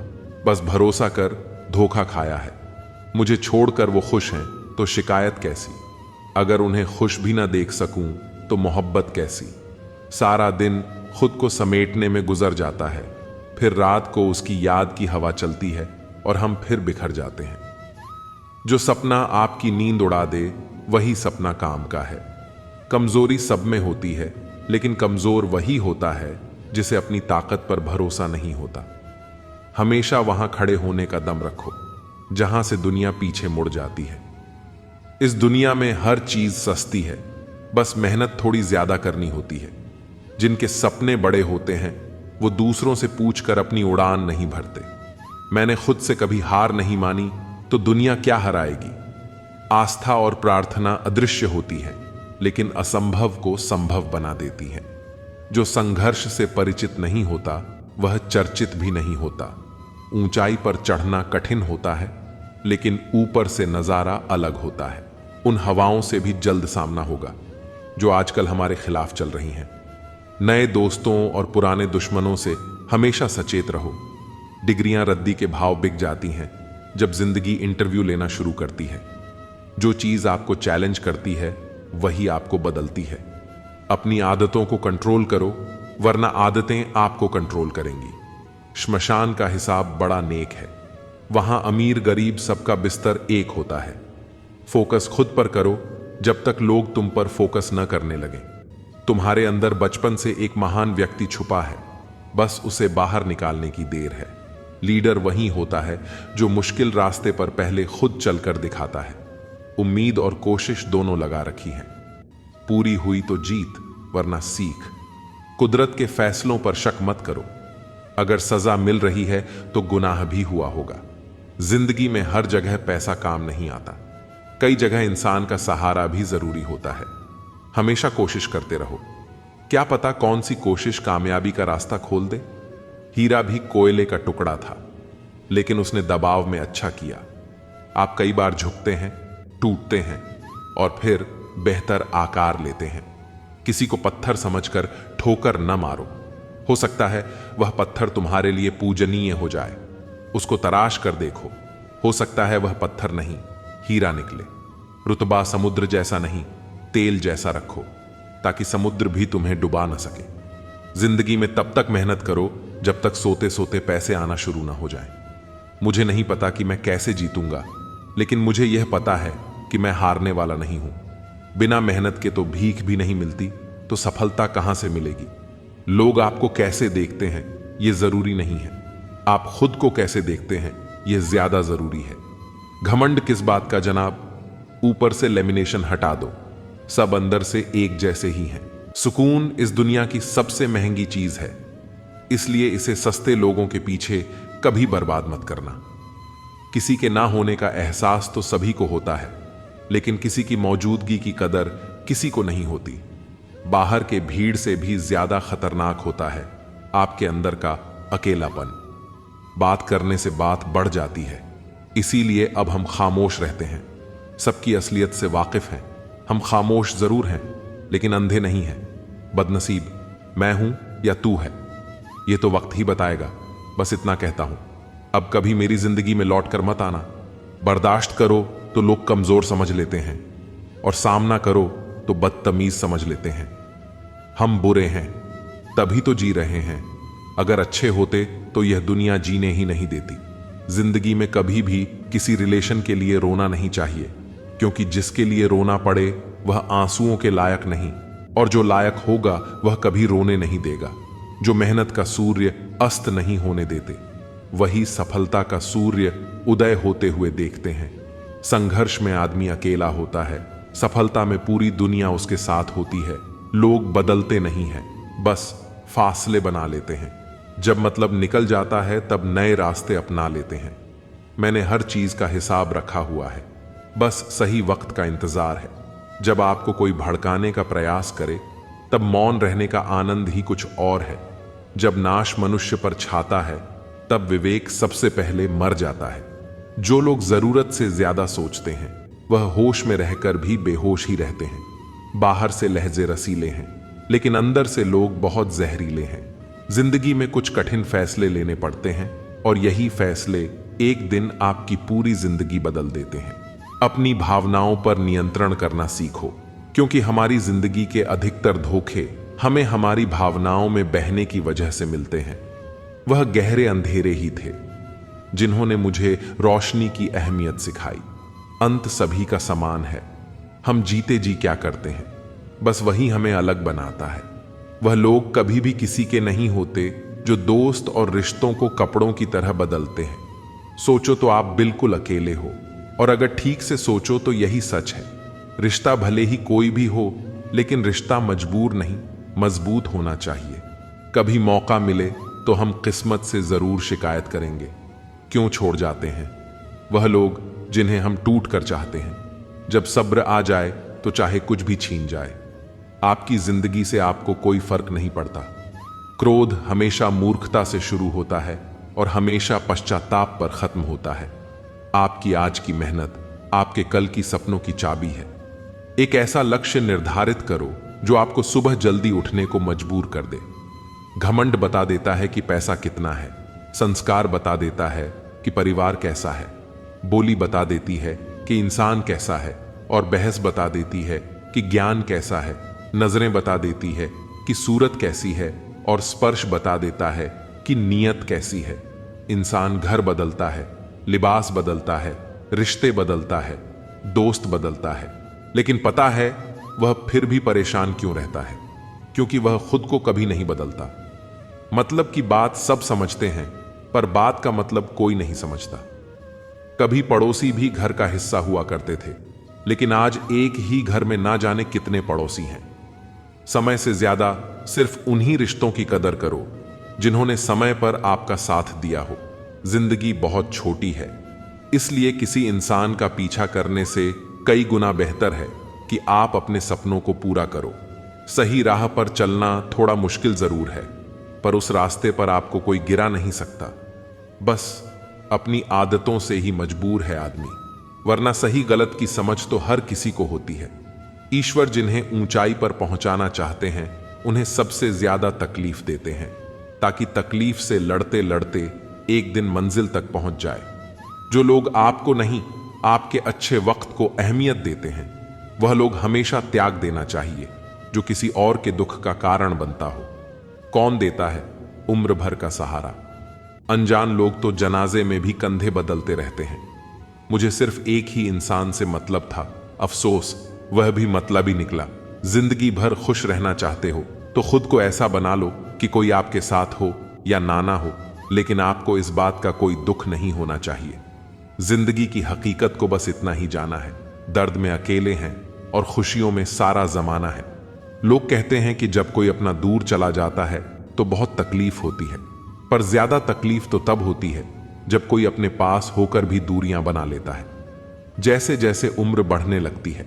बस भरोसा कर धोखा खाया है। मुझे छोड़कर वो खुश हैं तो शिकायत कैसी? अगर उन्हें खुश भी ना देख सकूं तो मोहब्बत कैसी? सारा दिन खुद को समेटने में गुजर जाता है, फिर रात को उसकी याद की हवा चलती है और हम फिर बिखर जाते हैं। जो सपना आपकी नींद उड़ा दे वही सपना काम का है। कमजोरी सब में होती है, लेकिन कमजोर वही होता है जिसे अपनी ताकत पर भरोसा नहीं होता। हमेशा वहां खड़े होने का दम रखो जहां से दुनिया पीछे मुड़ जाती है। इस दुनिया में हर चीज सस्ती है, बस मेहनत थोड़ी ज्यादा करनी होती है। जिनके सपने बड़े होते हैं वो दूसरों से पूछकर अपनी उड़ान नहीं भरते। मैंने खुद से कभी हार नहीं मानी तो दुनिया क्या हराएगी। आस्था और प्रार्थना अदृश्य होती है, लेकिन असंभव को संभव बना देती है। जो संघर्ष से परिचित नहीं होता वह चर्चित भी नहीं होता। ऊंचाई पर चढ़ना कठिन होता है, लेकिन ऊपर से नजारा अलग होता है। उन हवाओं से भी जल्द सामना होगा जो आजकल हमारे खिलाफ चल रही हैं। नए दोस्तों और पुराने दुश्मनों से हमेशा सचेत रहो। डिग्रियां रद्दी के भाव बिक जाती हैं जब जिंदगी इंटरव्यू लेना शुरू करती है। जो चीज आपको चैलेंज करती है वही आपको बदलती है। अपनी आदतों को कंट्रोल करो, वरना आदतें आपको कंट्रोल करेंगी। श्मशान का हिसाब बड़ा नेक है, वहां अमीर गरीब सबका बिस्तर एक होता है। फोकस खुद पर करो जब तक लोग तुम पर फोकस न करने लगे। तुम्हारे अंदर बचपन से एक महान व्यक्ति छुपा है, बस उसे बाहर निकालने की देर है। लीडर वही होता है जो मुश्किल रास्ते पर पहले खुद चलकर दिखाता है। उम्मीद और कोशिश दोनों लगा रखी है। पूरी हुई तो जीत, वरना सीख। कुदरत के फैसलों पर शक मत करो। अगर सजा मिल रही है तो गुनाह भी हुआ होगा। जिंदगी में हर जगह पैसा काम नहीं आता, कई जगह इंसान का सहारा भी जरूरी होता है। हमेशा कोशिश करते रहो, क्या पता कौन सी कोशिश कामयाबी का रास्ता खोल दे। हीरा भी कोयले का टुकड़ा था, लेकिन उसने दबाव में अच्छा किया। आप कई बार झुकते हैं, टूटते हैं और फिर बेहतर आकार लेते हैं। किसी को पत्थर समझकर ठोकर न मारो, हो सकता है वह पत्थर तुम्हारे लिए पूजनीय हो जाए। उसको तराश कर देखो, हो सकता है वह पत्थर नहीं हीरा निकले। रुतबा समुद्र जैसा नहीं, तेल जैसा रखो, ताकि समुद्र भी तुम्हें डुबा न सके। जिंदगी में तब तक मेहनत करो जब तक सोते सोते पैसे आना शुरू ना हो जाए। मुझे नहीं पता कि मैं कैसे जीतूंगा, लेकिन मुझे यह पता है कि मैं हारने वाला नहीं हूं। बिना मेहनत के तो भीख भी नहीं मिलती, तो सफलता कहां से मिलेगी। लोग आपको कैसे देखते हैं यह जरूरी नहीं है, आप खुद को कैसे देखते हैं यह ज्यादा जरूरी है। घमंड किस बात का जनाब, ऊपर से लेमिनेशन हटा दो, सब अंदर से एक जैसे ही हैं। सुकून इस दुनिया की सबसे महंगी चीज है, इसलिए इसे सस्ते लोगों के पीछे कभी बर्बाद मत करना। किसी के ना होने का एहसास तो सभी को होता है, लेकिन किसी की मौजूदगी की कदर किसी को नहीं होती। बाहर के भीड़ से भी ज्यादा खतरनाक होता है आपके अंदर का अकेलापन। बात करने से बात बढ़ जाती है, इसीलिए अब हम खामोश रहते हैं। सबकी असलियत से वाकिफ हैं। हम खामोश जरूर हैं, लेकिन अंधे नहीं हैं। बदनसीब मैं हूं या तू है, यह तो वक्त ही बताएगा। बस इतना कहता हूं, अब कभी मेरी जिंदगी में लौट कर मत आना। बर्दाश्त करो तो लोग कमजोर समझ लेते हैं, और सामना करो तो बदतमीज समझ लेते हैं। हम बुरे हैं तभी तो जी रहे हैं, अगर अच्छे होते तो यह दुनिया जीने ही नहीं देती। जिंदगी में कभी भी किसी रिलेशन के लिए रोना नहीं चाहिए, क्योंकि जिसके लिए रोना पड़े वह आंसुओं के लायक नहीं, और जो लायक होगा वह कभी रोने नहीं देगा। जो मेहनत का सूर्य अस्त नहीं होने देते, वही सफलता का सूर्य उदय होते हुए देखते हैं। संघर्ष में आदमी अकेला होता है, सफलता में पूरी दुनिया उसके साथ होती है। लोग बदलते नहीं हैं, बस फासले बना लेते हैं। जब मतलब निकल जाता है तब नए रास्ते अपना लेते हैं। मैंने हर चीज का हिसाब रखा हुआ है, बस सही वक्त का इंतजार है। जब आपको कोई भड़काने का प्रयास करे तब मौन रहने का आनंद ही कुछ और है। जब नाश मनुष्य पर छाता है तब विवेक सबसे पहले मर जाता है। जो लोग जरूरत से ज्यादा सोचते हैं वह होश में रहकर भी बेहोश ही रहते हैं। बाहर से लहजे रसीले हैं लेकिन अंदर से लोग बहुत जहरीले हैं। जिंदगी में कुछ कठिन फैसले लेने पड़ते हैं और यही फैसले एक दिन आपकी पूरी जिंदगी बदल देते हैं। अपनी भावनाओं पर नियंत्रण करना सीखो, क्योंकि हमारी जिंदगी के अधिकतर धोखे हमें हमारी भावनाओं में बहने की वजह से मिलते हैं। वह गहरे अंधेरे ही थे जिन्होंने मुझे रोशनी की अहमियत सिखाई। अंत सभी का समान है। हम जीते जी क्या करते हैं, बस वही हमें अलग बनाता है। वह लोग कभी भी किसी के नहीं होते जो दोस्त और रिश्तों को कपड़ों की तरह बदलते हैं। सोचो तो आप बिल्कुल अकेले हो, और अगर ठीक से सोचो तो यही सच है। रिश्ता भले ही कोई भी हो, लेकिन रिश्ता मजबूर नहीं, मजबूत होना चाहिए। कभी मौका मिले तो हम किस्मत से जरूर शिकायत करेंगे, क्यों छोड़ जाते हैं वह लोग जिन्हें हम टूट कर चाहते हैं। जब सब्र आ जाए तो चाहे कुछ भी छीन जाए। आपकी जिंदगी से आपको कोई फर्क नहीं पड़ता। क्रोध हमेशा मूर्खता से शुरू होता है और हमेशा पश्चाताप पर खत्म होता है। आपकी आज की मेहनत आपके कल की सपनों की चाबी है। एक ऐसा लक्ष्य निर्धारित करो जो आपको सुबह जल्दी उठने को मजबूर कर दे। घमंड बता देता है कि पैसा कितना है, संस्कार बता देता है कि परिवार कैसा है, बोली बता देती है कि इंसान कैसा है, और बहस बता देती है कि ज्ञान कैसा है। नजरें बता देती है कि सूरत कैसी है, और स्पर्श बता देता है कि नीयत कैसी है। इंसान घर बदलता है, लिबास बदलता है, रिश्ते बदलता है, दोस्त बदलता है, लेकिन पता है वह फिर भी परेशान क्यों रहता है? क्योंकि वह खुद को कभी नहीं बदलता। मतलब की बात सब समझते हैं, पर बात का मतलब कोई नहीं समझता। कभी पड़ोसी भी घर का हिस्सा हुआ करते थे, लेकिन आज एक ही घर में ना जाने कितने पड़ोसी हैं। समय से ज्यादा सिर्फ उन्हीं रिश्तों की कदर करो जिन्होंने समय पर आपका साथ दिया हो। जिंदगी बहुत छोटी है, इसलिए किसी इंसान का पीछा करने से कई गुना बेहतर है कि आप अपने सपनों को पूरा करो। सही राह पर चलना थोड़ा मुश्किल जरूर है, पर उस रास्ते पर आपको कोई गिरा नहीं सकता। बस अपनी आदतों से ही मजबूर है आदमी, वरना सही गलत की समझ तो हर किसी को होती है। ईश्वर जिन्हें ऊंचाई पर पहुंचाना चाहते हैं उन्हें सबसे ज्यादा तकलीफ देते हैं, ताकि तकलीफ से लड़ते लड़ते एक दिन मंजिल तक पहुंच जाए। जो लोग आपको नहीं, आपके अच्छे वक्त को अहमियत देते हैं, वह लोग हमेशा त्याग देना चाहिए जो किसी और के दुख का कारण बनता हो। कौन देता है उम्र भर का सहारा? अनजान लोग तो जनाजे में भी कंधे बदलते रहते हैं। मुझे सिर्फ एक ही इंसान से मतलब था, अफसोस वह भी मतलब ही निकला। जिंदगी भर खुश रहना चाहते हो तो खुद को ऐसा बना लो कि कोई आपके साथ हो या ना हो, लेकिन आपको इस बात का कोई दुख नहीं होना चाहिए। जिंदगी की हकीकत को बस इतना ही जाना है, दर्द में अकेले हैं और खुशियों में सारा जमाना है। लोग कहते हैं कि जब कोई अपना दूर चला जाता है तो बहुत तकलीफ होती है, पर ज्यादा तकलीफ तो तब होती है जब कोई अपने पास होकर भी दूरियां बना लेता है। जैसे जैसे उम्र बढ़ने लगती है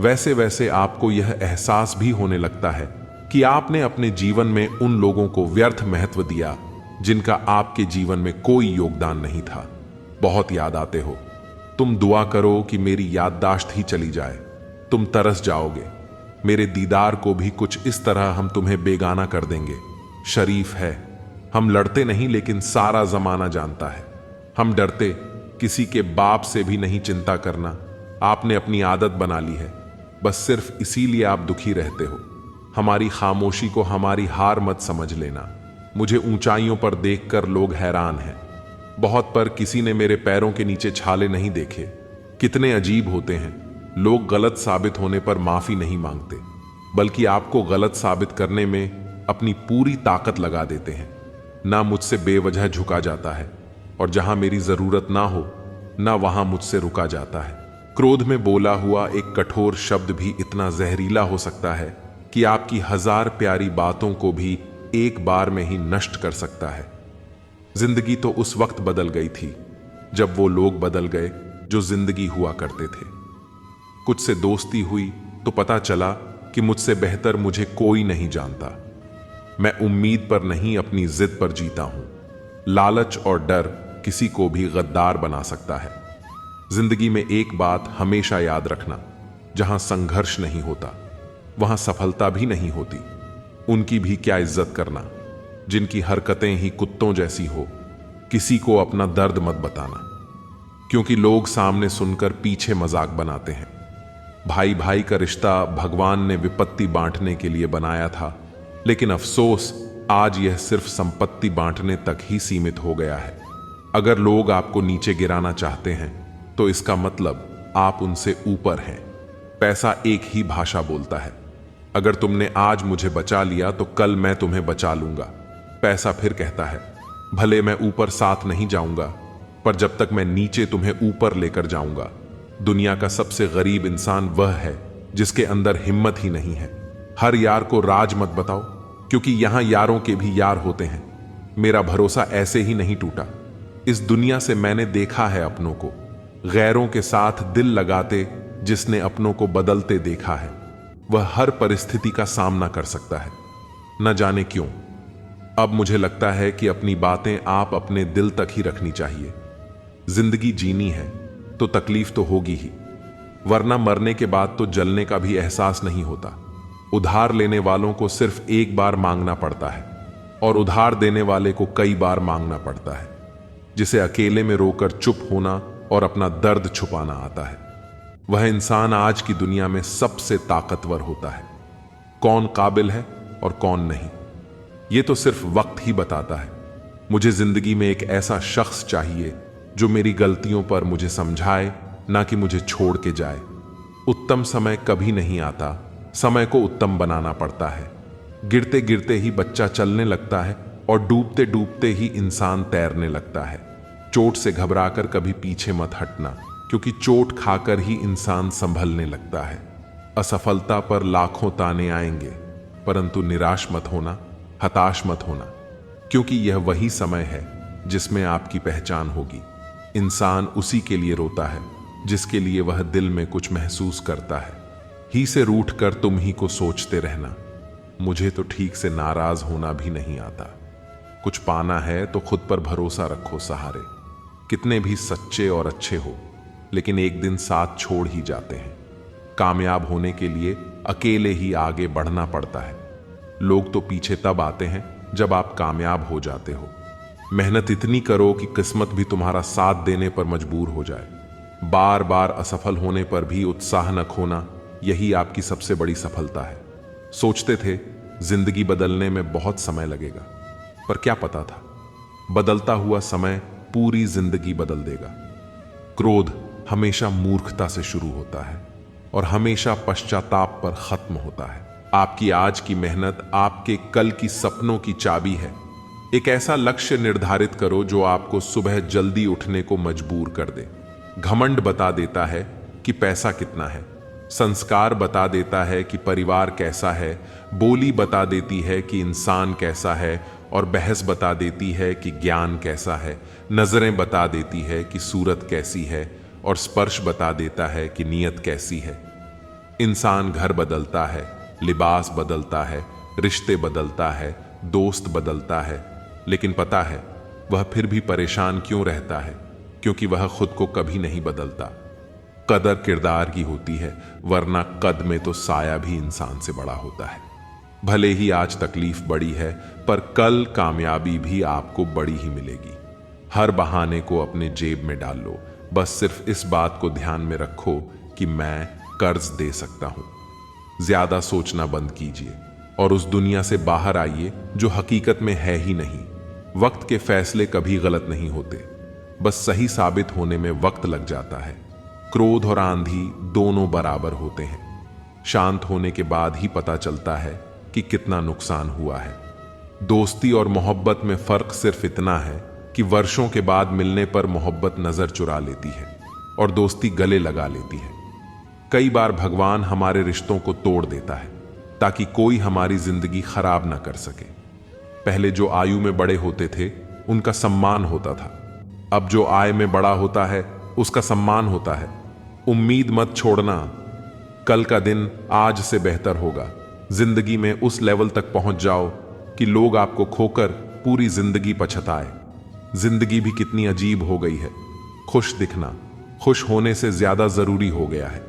वैसे वैसे आपको यह एहसास भी होने लगता है कि आपने अपने जीवन में उन लोगों को व्यर्थ महत्व दिया जिनका आपके जीवन में कोई योगदान नहीं था। बहुत याद आते हो। तुम दुआ करो कि मेरी याददाश्त ही चली जाए, तुम तरस जाओगे। मेरे दीदार को भी कुछ इस तरह हम तुम्हें बेगाना कर देंगे। शरीफ है, हम लड़ते नहीं लेकिन सारा जमाना जानता है। हम डरते किसी के बाप से भी नहीं चिंता करना, आपने अपनी आदत बना ली है। बस सिर्फ इसीलिए आप दुखी रहते हो। हमारी खामोशी को हमारी हार मत समझ लेना। मुझे ऊंचाइयों पर देखकर लोग हैरान हैं। बहुत पर किसी ने मेरे पैरों के नीचे छाले नहीं देखे। कितने अजीब होते हैं, लोग गलत साबित होने पर माफी नहीं मांगते, बल्कि आपको गलत साबित करने में अपनी पूरी ताकत लगा देते हैं। ना मुझसे बेवजह झुका जाता है, और जहां मेरी जरूरत ना हो ना वहां मुझसे रुका जाता है। क्रोध में बोला हुआ एक कठोर शब्द भी इतना जहरीला हो सकता है कि आपकी हजार प्यारी बातों को भी एक बार में ही नष्ट कर सकता है। जिंदगी तो उस वक्त बदल गई थी जब वो लोग बदल गए जो जिंदगी हुआ करते थे। कुछ से दोस्ती हुई तो पता चला कि मुझसे बेहतर मुझे कोई नहीं जानता। मैं उम्मीद पर नहीं, अपनी जिद पर जीता हूं। लालच और डर किसी को भी गद्दार बना सकता है। जिंदगी में एक बात हमेशा याद रखना, जहां संघर्ष नहीं होता वहां सफलता भी नहीं होती। उनकी भी क्या इज्जत करना जिनकी हरकतें ही कुत्तों जैसी हो। किसी को अपना दर्द मत बताना, क्योंकि लोग सामने सुनकर पीछे मजाक बनाते हैं। भाई भाई का रिश्ता भगवान ने विपत्ति बांटने के लिए बनाया था, लेकिन अफसोस आज यह सिर्फ संपत्ति बांटने तक ही सीमित हो गया है। अगर लोग आपको नीचे गिराना चाहते हैं तो इसका मतलब आप उनसे ऊपर हैं। पैसा एक ही भाषा बोलता है। अगर तुमने आज मुझे बचा लिया तो कल मैं तुम्हें बचा लूंगा। पैसा फिर कहता है, भले मैं ऊपर साथ नहीं जाऊंगा, पर जब तक मैं नीचे तुम्हें ऊपर लेकर जाऊंगा। दुनिया का सबसे गरीब इंसान वह है जिसके अंदर हिम्मत ही नहीं है। हर यार को राज मत बताओ, क्योंकि यहां यारों के भी यार होते हैं। मेरा भरोसा ऐसे ही नहीं टूटा। इस दुनिया से मैंने देखा है अपनों को गैरों के साथ दिल लगाते। जिसने अपनों को बदलते देखा है वह हर परिस्थिति का सामना कर सकता है। न जाने क्यों अब मुझे लगता है कि अपनी बातें आप अपने दिल तक ही रखनी चाहिए। जिंदगी जीनी है तो तकलीफ तो होगी ही, वरना मरने के बाद तो जलने का भी एहसास नहीं होता। उधार लेने वालों को सिर्फ एक बार मांगना पड़ता है और उधार देने वाले को कई बार मांगना पड़ता है। जिसे अकेले में रोकर चुप होना और अपना दर्द छुपाना आता है, वह इंसान आज की दुनिया में सबसे ताकतवर होता है। कौन काबिल है और कौन नहीं, यह तो सिर्फ वक्त ही बताता है। मुझे जिंदगी में एक ऐसा शख्स चाहिए जो मेरी गलतियों पर मुझे समझाए, ना कि मुझे छोड़ के जाए। उत्तम समय कभी नहीं आता, समय को उत्तम बनाना पड़ता है। गिरते गिरते ही बच्चा चलने लगता है और डूबते डूबते ही इंसान तैरने लगता है। चोट से घबराकर कभी पीछे मत हटना, क्योंकि चोट खाकर ही इंसान संभलने लगता है। असफलता पर लाखों ताने आएंगे, परंतु निराश मत होना, हताश मत होना, क्योंकि यह वही समय है जिसमें आपकी पहचान होगी। इंसान उसी के लिए रोता है जिसके लिए वह दिल में कुछ महसूस करता है। ही से रूठ कर तुम ही को सोचते रहना। मुझे तो ठीक से नाराज होना भी नहीं आता। कुछ पाना है तो खुद पर भरोसा रखो सहारे। कितने भी सच्चे और अच्छे हो, लेकिन एक दिन साथ छोड़ ही जाते हैं। कामयाब होने के लिए अकेले ही आगे बढ़ना पड़ता है। लोग तो पीछे तब आते हैं जब आप कामयाब हो जाते हो। मेहनत इतनी करो कि किस्मत भी तुम्हारा साथ देने पर मजबूर हो जाए। बार बार असफल होने पर भी उत्साह न खोना, यही आपकी सबसे बड़ी सफलता है। सोचते थे जिंदगी बदलने में बहुत समय लगेगा, पर क्या पता था बदलता हुआ समय पूरी जिंदगी बदल देगा। क्रोध हमेशा मूर्खता से शुरू होता है और हमेशा पश्चाताप पर खत्म होता है। आपकी आज की मेहनत आपके कल की सपनों की चाबी है। एक ऐसा लक्ष्य निर्धारित करो जो आपको सुबह जल्दी उठने को मजबूर कर दे। घमंड बता देता है कि पैसा कितना है, संस्कार बता देता है कि परिवार कैसा है, बोली बता देती है कि इंसान कैसा है, और बहस बता देती है कि ज्ञान कैसा है। नजरें बता देती है कि सूरत कैसी है, और स्पर्श बता देता है कि नीयत कैसी है। इंसान घर बदलता है, लिबास बदलता है, रिश्ते बदलता है, दोस्त बदलता है, लेकिन पता है वह फिर भी परेशान क्यों रहता है? क्योंकि वह खुद को कभी नहीं बदलता। कदर किरदार की होती है, वरना कद में तो साया भी इंसान से बड़ा होता है। भले ही आज तकलीफ बड़ी है, पर कल कामयाबी भी आपको बड़ी ही मिलेगी। हर बहाने को अपने जेब में डाल लो, बस सिर्फ इस बात को ध्यान में रखो कि मैं कर्ज दे सकता हूं। ज्यादा सोचना बंद कीजिए और उस दुनिया से बाहर आइए जो हकीकत में है ही नहीं। वक्त के फैसले कभी गलत नहीं होते, बस सही साबित होने में वक्त लग जाता है। क्रोध और आंधी दोनों बराबर होते हैं। शांत होने के बाद ही पता चलता है कि कितना नुकसान हुआ है। दोस्ती और मोहब्बत में फर्क सिर्फ इतना है कि वर्षों के बाद मिलने पर मोहब्बत नजर चुरा लेती है और दोस्ती गले लगा लेती है। कई बार भगवान हमारे रिश्तों को तोड़ देता है ताकि कोई हमारी जिंदगी खराब ना कर सके। पहले जो आयु में बड़े होते थे उनका सम्मान होता था, अब जो आय में बड़ा होता है उसका सम्मान होता है। उम्मीद मत छोड़ना, कल का दिन आज से बेहतर होगा। जिंदगी में उस लेवल तक पहुंच जाओ कि लोग आपको खोकर पूरी जिंदगी पछताए। जिंदगी भी कितनी अजीब हो गई है। खुश दिखना खुश होने से ज्यादा जरूरी हो गया है।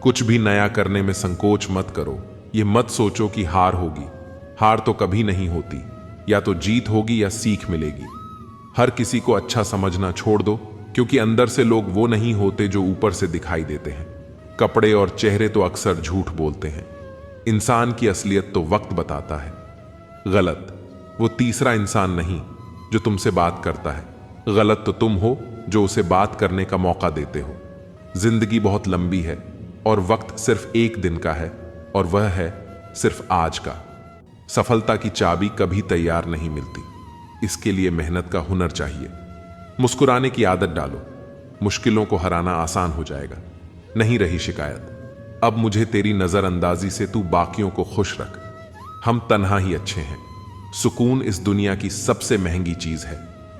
कुछ भी नया करने में संकोच मत करो। ये मत सोचो कि हार होगी। हार तो कभी नहीं होती, या तो जीत होगी या सीख मिलेगी। हर किसी को अच्छा समझना छोड़ दो, क्योंकि अंदर से लोग वो नहीं होते जो ऊपर से दिखाई देते हैं। कपड़े और चेहरे तो अक्सर झूठ बोलते हैं। इंसान की असलियत तो वक्त बताता है। गलत वो तीसरा इंसान नहीं जो तुमसे बात करता है, गलत तो तुम हो जो उसे बात करने का मौका देते हो। जिंदगी बहुत लंबी है और वक्त सिर्फ एक दिन का है, और वह है सिर्फ आज का। सफलता की चाबी कभी तैयार नहीं मिलती, इसके लिए मेहनत का हुनर चाहिए। मुस्कुराने की आदत डालो, मुश्किलों को हराना आसान हो जाएगा। नहीं रही शिकायत, अब मुझे तेरी नजरअंदाजी से तू बाकियों को खुश रख। हम तन्हा ही अच्छे हैं। सुकून इस दुनिया की सबसे महंगी चीज है,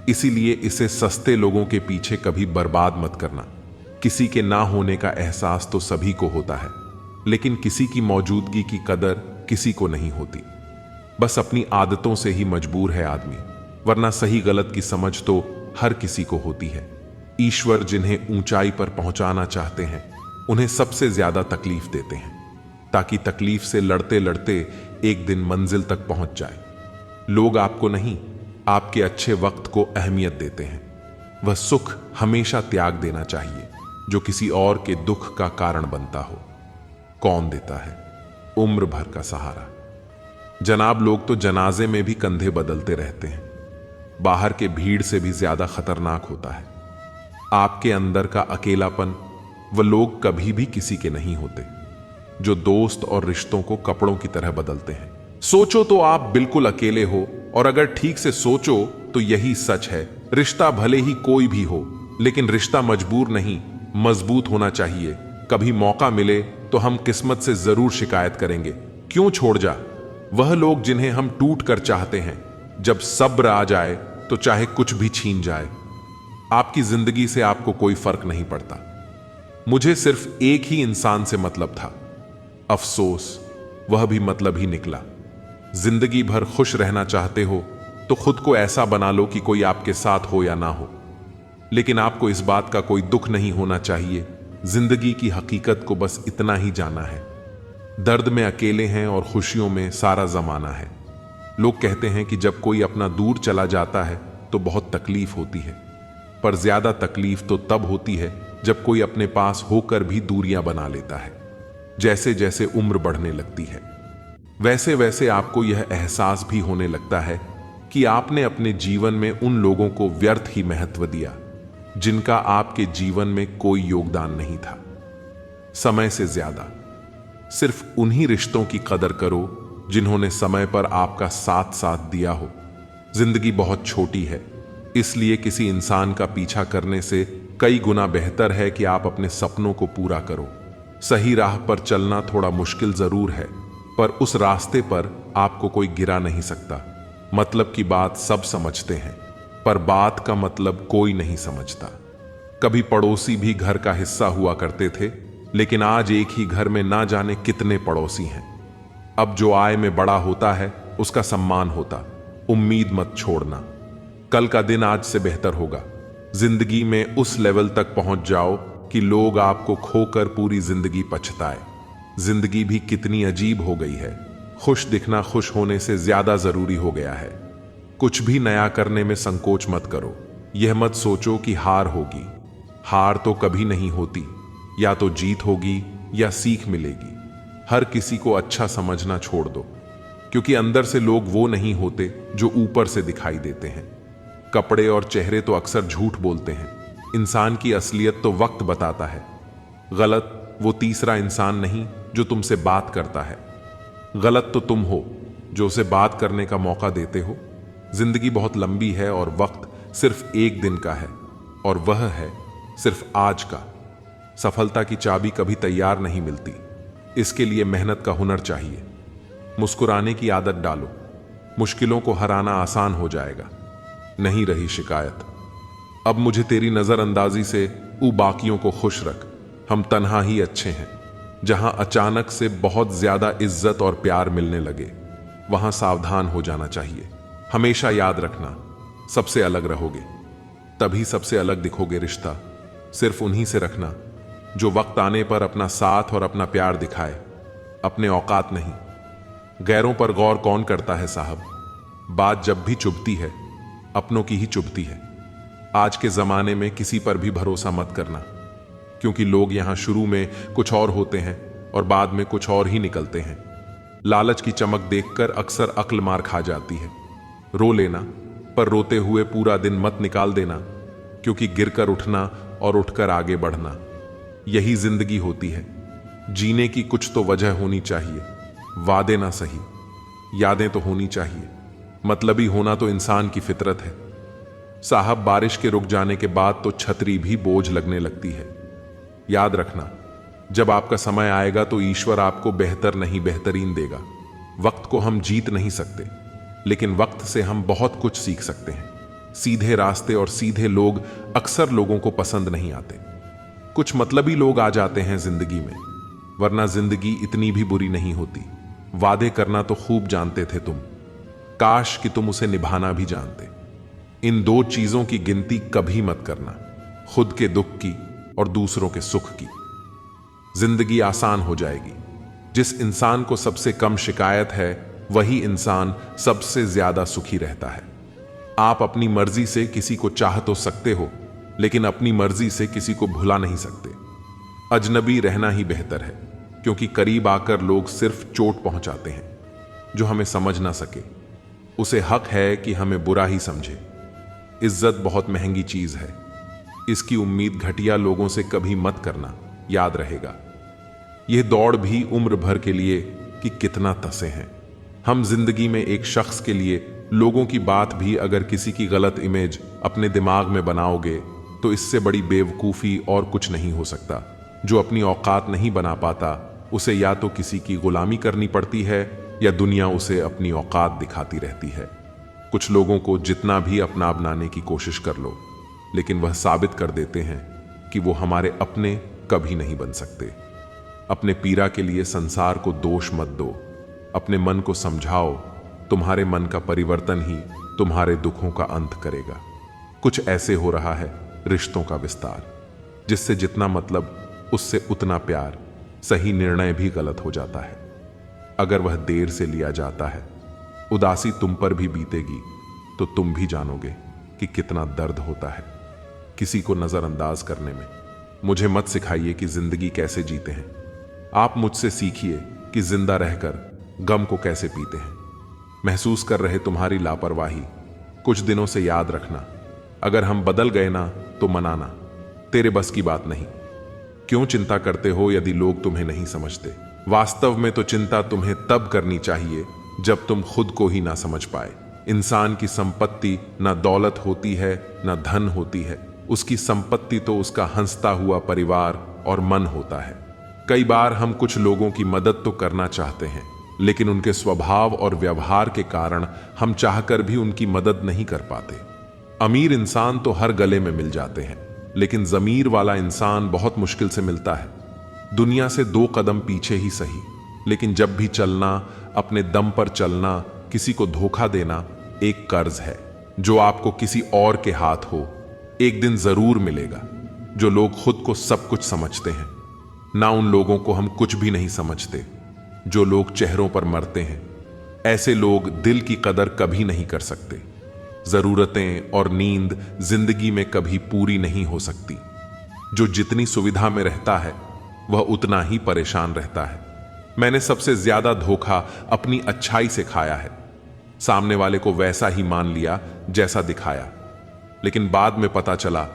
इसीलिए इसे सस्ते लोगों के पीछे कभी बर्बाद मत करना। किसी के ना होने का एहसास तो सभी को होता है, लेकिन किसी की मौजूदगी की कदर किसी को नहीं होती। बस अपनी आदतों से ही मजबूर है आदमी, वरना सही गलत की समझ तो हर किसी को होती है। ईश्वर जिन्हें ऊंचाई पर पहुंचाना चाहते हैं उन्हें सबसे ज्यादा तकलीफ देते हैं, ताकि तकलीफ से लड़ते लड़ते एक दिन मंजिल तक पहुंच जाए। लोग आपको नहीं, आपके अच्छे वक्त को अहमियत देते हैं। वह सुख हमेशा त्याग देना चाहिए जो किसी और के दुख का कारण बनता हो। कौन देता है उम्र भर का सहारा? जनाब, लोग तो जनाजे में भी कंधे बदलते रहते हैं। बाहर के भीड़ से भी ज्यादा खतरनाक होता है आपके अंदर का अकेलापन। वह लोग कभी भी किसी के नहीं होते जो दोस्त और रिश्तों को कपड़ों की तरह बदलते हैं। सोचो तो आप बिल्कुल अकेले हो, और अगर ठीक से सोचो तो यही सच है। रिश्ता भले ही कोई भी हो, लेकिन रिश्ता मजबूर नहीं, मजबूत होना चाहिए। कभी मौका मिले तो हम किस्मत से जरूर शिकायत करेंगे, क्यों छोड़ जा। वह लोग जिन्हें हम टूट कर चाहते हैं, जब सब्र आ जाए तो चाहे कुछ भी छीन जाए। आपकी जिंदगी से आपको कोई फर्क नहीं पड़ता। मुझे सिर्फ एक ही इंसान से मतलब था, अफसोस वह भी मतलब ही निकला। जिंदगी भर खुश रहना चाहते हो तो खुद को ऐसा बना लो कि कोई आपके साथ हो या ना हो, लेकिन आपको इस बात का कोई दुख नहीं होना चाहिए। जिंदगी की हकीकत को बस इतना ही जाना है, दर्द में अकेले हैं और खुशियों में सारा जमाना है। लोग कहते हैं कि जब कोई अपना दूर चला जाता है तो बहुत तकलीफ होती है, पर ज्यादा तकलीफ तो तब होती है जब कोई अपने पास होकर भी दूरियां बना लेता है। जैसे जैसे उम्र बढ़ने लगती है, वैसे वैसे आपको यह एहसास भी होने लगता है कि आपने अपने जीवन में उन लोगों को व्यर्थ ही महत्व दिया जिनका आपके जीवन में कोई योगदान नहीं था। समय से ज्यादा सिर्फ उन्हीं रिश्तों की कदर करो जिन्होंने समय पर आपका साथ साथ दिया हो। जिंदगी बहुत छोटी है, इसलिए किसी इंसान का पीछा करने से कई गुना बेहतर है कि आप अपने सपनों को पूरा करो। सही राह पर चलना थोड़ा मुश्किल जरूर है, पर उस रास्ते पर आपको कोई गिरा नहीं सकता। मतलब की बात सब समझते हैं, पर बात का मतलब कोई नहीं समझता। कभी पड़ोसी भी घर का हिस्सा हुआ करते थे, लेकिन आज एक ही घर में ना जाने कितने पड़ोसी हैं। अब जो आय में बड़ा होता है उसका सम्मान होता। उम्मीद मत छोड़ना, कल का दिन आज से बेहतर होगा। जिंदगी में उस लेवल तक पहुंच जाओ कि लोग आपको खोकर पूरी जिंदगी पछताए। जिंदगी भी कितनी अजीब हो गई है। खुश दिखना खुश होने से ज्यादा जरूरी हो गया है। कुछ भी नया करने में संकोच मत करो। यह मत सोचो कि हार होगी। हार तो कभी नहीं होती, या तो जीत होगी या सीख मिलेगी। हर किसी को अच्छा समझना छोड़ दो, क्योंकि अंदर से लोग वो नहीं होते जो ऊपर से दिखाई देते हैं। कपड़े और चेहरे तो अक्सर झूठ बोलते हैं। इंसान की असलियत तो वक्त बताता है। गलत वो तीसरा इंसान नहीं जो तुमसे बात करता है, गलत तो तुम हो जो उसे बात करने का मौका देते हो। जिंदगी बहुत लंबी है और वक्त सिर्फ एक दिन का है, और वह है सिर्फ आज का। सफलता की चाबी कभी तैयार नहीं मिलती, इसके लिए मेहनत का हुनर चाहिए। मुस्कुराने की आदत डालो, मुश्किलों को हराना आसान हो जाएगा। नहीं रही शिकायत। अब मुझे तेरी नजरअंदाजी से बाकियों को खुश रख। हम तन्हा ही अच्छे हैं। जहां अचानक से बहुत ज्यादा इज्जत और प्यार मिलने लगे, वहां सावधान हो जाना चाहिए। हमेशा याद रखना, सबसे अलग रहोगे तभी सबसे अलग दिखोगे। रिश्ता सिर्फ उन्हीं से रखना जो वक्त आने पर अपना साथ और अपना प्यार दिखाए, अपने औकात नहीं। गैरों पर गौर कौन करता है साहब? बात जब भी चुभती है, अपनों की ही चुभती है। आज के जमाने में किसी पर भी भरोसा मत करना, क्योंकि लोग यहां शुरू में कुछ और होते हैं और बाद में कुछ और ही निकलते हैं। लालच की चमक देखकर अक्सर अक्ल मार खा जाती है। रो लेना, पर रोते हुए पूरा दिन मत निकाल देना, क्योंकि गिरकर उठना और उठकर आगे बढ़ना, यही जिंदगी होती है। जीने की कुछ तो वजह होनी चाहिए। वादे ना सही, यादें तो होनी चाहिए। मतलबी होना तो इंसान की फितरत है साहब। बारिश के रुक जाने के बाद तो छतरी भी बोझ लगने लगती है। याद रखना, जब आपका समय आएगा तो ईश्वर आपको बेहतर नहीं बेहतरीन देगा। वक्त को हम जीत नहीं सकते, लेकिन वक्त से हम बहुत कुछ सीख सकते हैं। सीधे रास्ते और सीधे लोग अक्सर लोगों को पसंद नहीं आते। कुछ मतलबी लोग आ जाते हैं जिंदगी में, वरना जिंदगी इतनी भी बुरी नहीं होती। वादे करना तो खूब जानते थे तुम, काश कि तुम उसे निभाना भी जानते। इन दो चीजों की गिनती कभी मत करना, खुद के दुख की और दूसरों के सुख की। जिंदगी आसान हो जाएगी। जिस इंसान को सबसे कम शिकायत है, वही इंसान सबसे ज्यादा सुखी रहता है। आप अपनी मर्जी से किसी को चाह तो सकते हो, लेकिन अपनी मर्जी से किसी को भुला नहीं सकते। अजनबी रहना ही बेहतर है, क्योंकि करीब आकर लोग सिर्फ चोट पहुंचाते हैं। जो हमें समझ ना सके, उसे हक है कि हमें बुरा ही समझे। इज्जत बहुत महंगी चीज है, इसकी उम्मीद घटिया लोगों से कभी मत करना। याद रहेगा, यह दौड़ भी उम्र भर के लिए कि कितना तसे हैं हम। जिंदगी में एक शख्स के लिए लोगों की बात भी अगर किसी की गलत इमेज अपने दिमाग में बनाओगे, तो इससे बड़ी बेवकूफ़ी और कुछ नहीं हो सकता। जो अपनी औकात नहीं बना पाता, उसे या तो किसी की गुलामी करनी पड़ती है या दुनिया उसे अपनी औकात दिखाती रहती है। कुछ लोगों को जितना भी अपना बनाने की कोशिश कर लो, लेकिन वह साबित कर देते हैं कि वो हमारे अपने कभी नहीं बन सकते। अपने पीरा के लिए संसार को दोष मत दो। अपने मन को समझाओ, तुम्हारे मन का परिवर्तन ही तुम्हारे दुखों का अंत करेगा। कुछ ऐसे हो रहा है रिश्तों का विस्तार, जिससे जितना मतलब उससे उतना प्यार। सही निर्णय भी गलत हो जाता है अगर वह देर से लिया जाता है। उदासी तुम पर भी बीतेगी तो तुम भी जानोगे कि कितना दर्द होता है किसी को नजरअंदाज करने में। मुझे मत सिखाइए कि जिंदगी कैसे जीते हैं, आप मुझसे सीखिए कि जिंदा रहकर गम को कैसे पीते हैं। महसूस कर रहे तुम्हारी लापरवाही, कुछ दिनों से याद रखना। अगर हम बदल गए ना तो मनाना, तेरे बस की बात नहीं। क्यों चिंता करते हो यदि लोग तुम्हें नहीं समझते? वास्तव में तो चिंता तुम्हें तब करनी चाहिए जब तुम खुद को ही ना समझ पाए। इंसान की संपत्ति ना दौलत होती है ना धन होती है, उसकी संपत्ति तो उसका हंसता हुआ परिवार और मन होता है। कई बार हम कुछ लोगों की मदद तो करना चाहते हैं, लेकिन उनके स्वभाव और व्यवहार के कारण हम चाहकर भी उनकी मदद नहीं कर पाते। अमीर इंसान तो हर गले में मिल जाते हैं, लेकिन जमीर वाला इंसान बहुत मुश्किल से मिलता है। दुनिया से 2 कदम पीछे ही सही, लेकिन जब भी चलना, अपने दम पर चलना, किसी को धोखा देना एक कर्ज है जो आपको किसी और के हाथ हो एक दिन जरूर मिलेगा। जो लोग खुद को सब कुछ समझते हैं, ना उन लोगों को हम कुछ भी नहीं समझते। जो लोग चेहरों पर मरते हैं, ऐसे लोग दिल की कदर कभी नहीं कर सकते। जरूरतें और नींद जिंदगी में कभी पूरी नहीं हो सकती। जो जितनी सुविधा में रहता है, वह उतना ही परेशान रहता है। मैंने सबसे ज्यादा धोखा अपनी अच्छाई से खाया है। सामने वाले को वैसा ही मान लिया जैसा दिखाया, लेकिन बाद में पता चला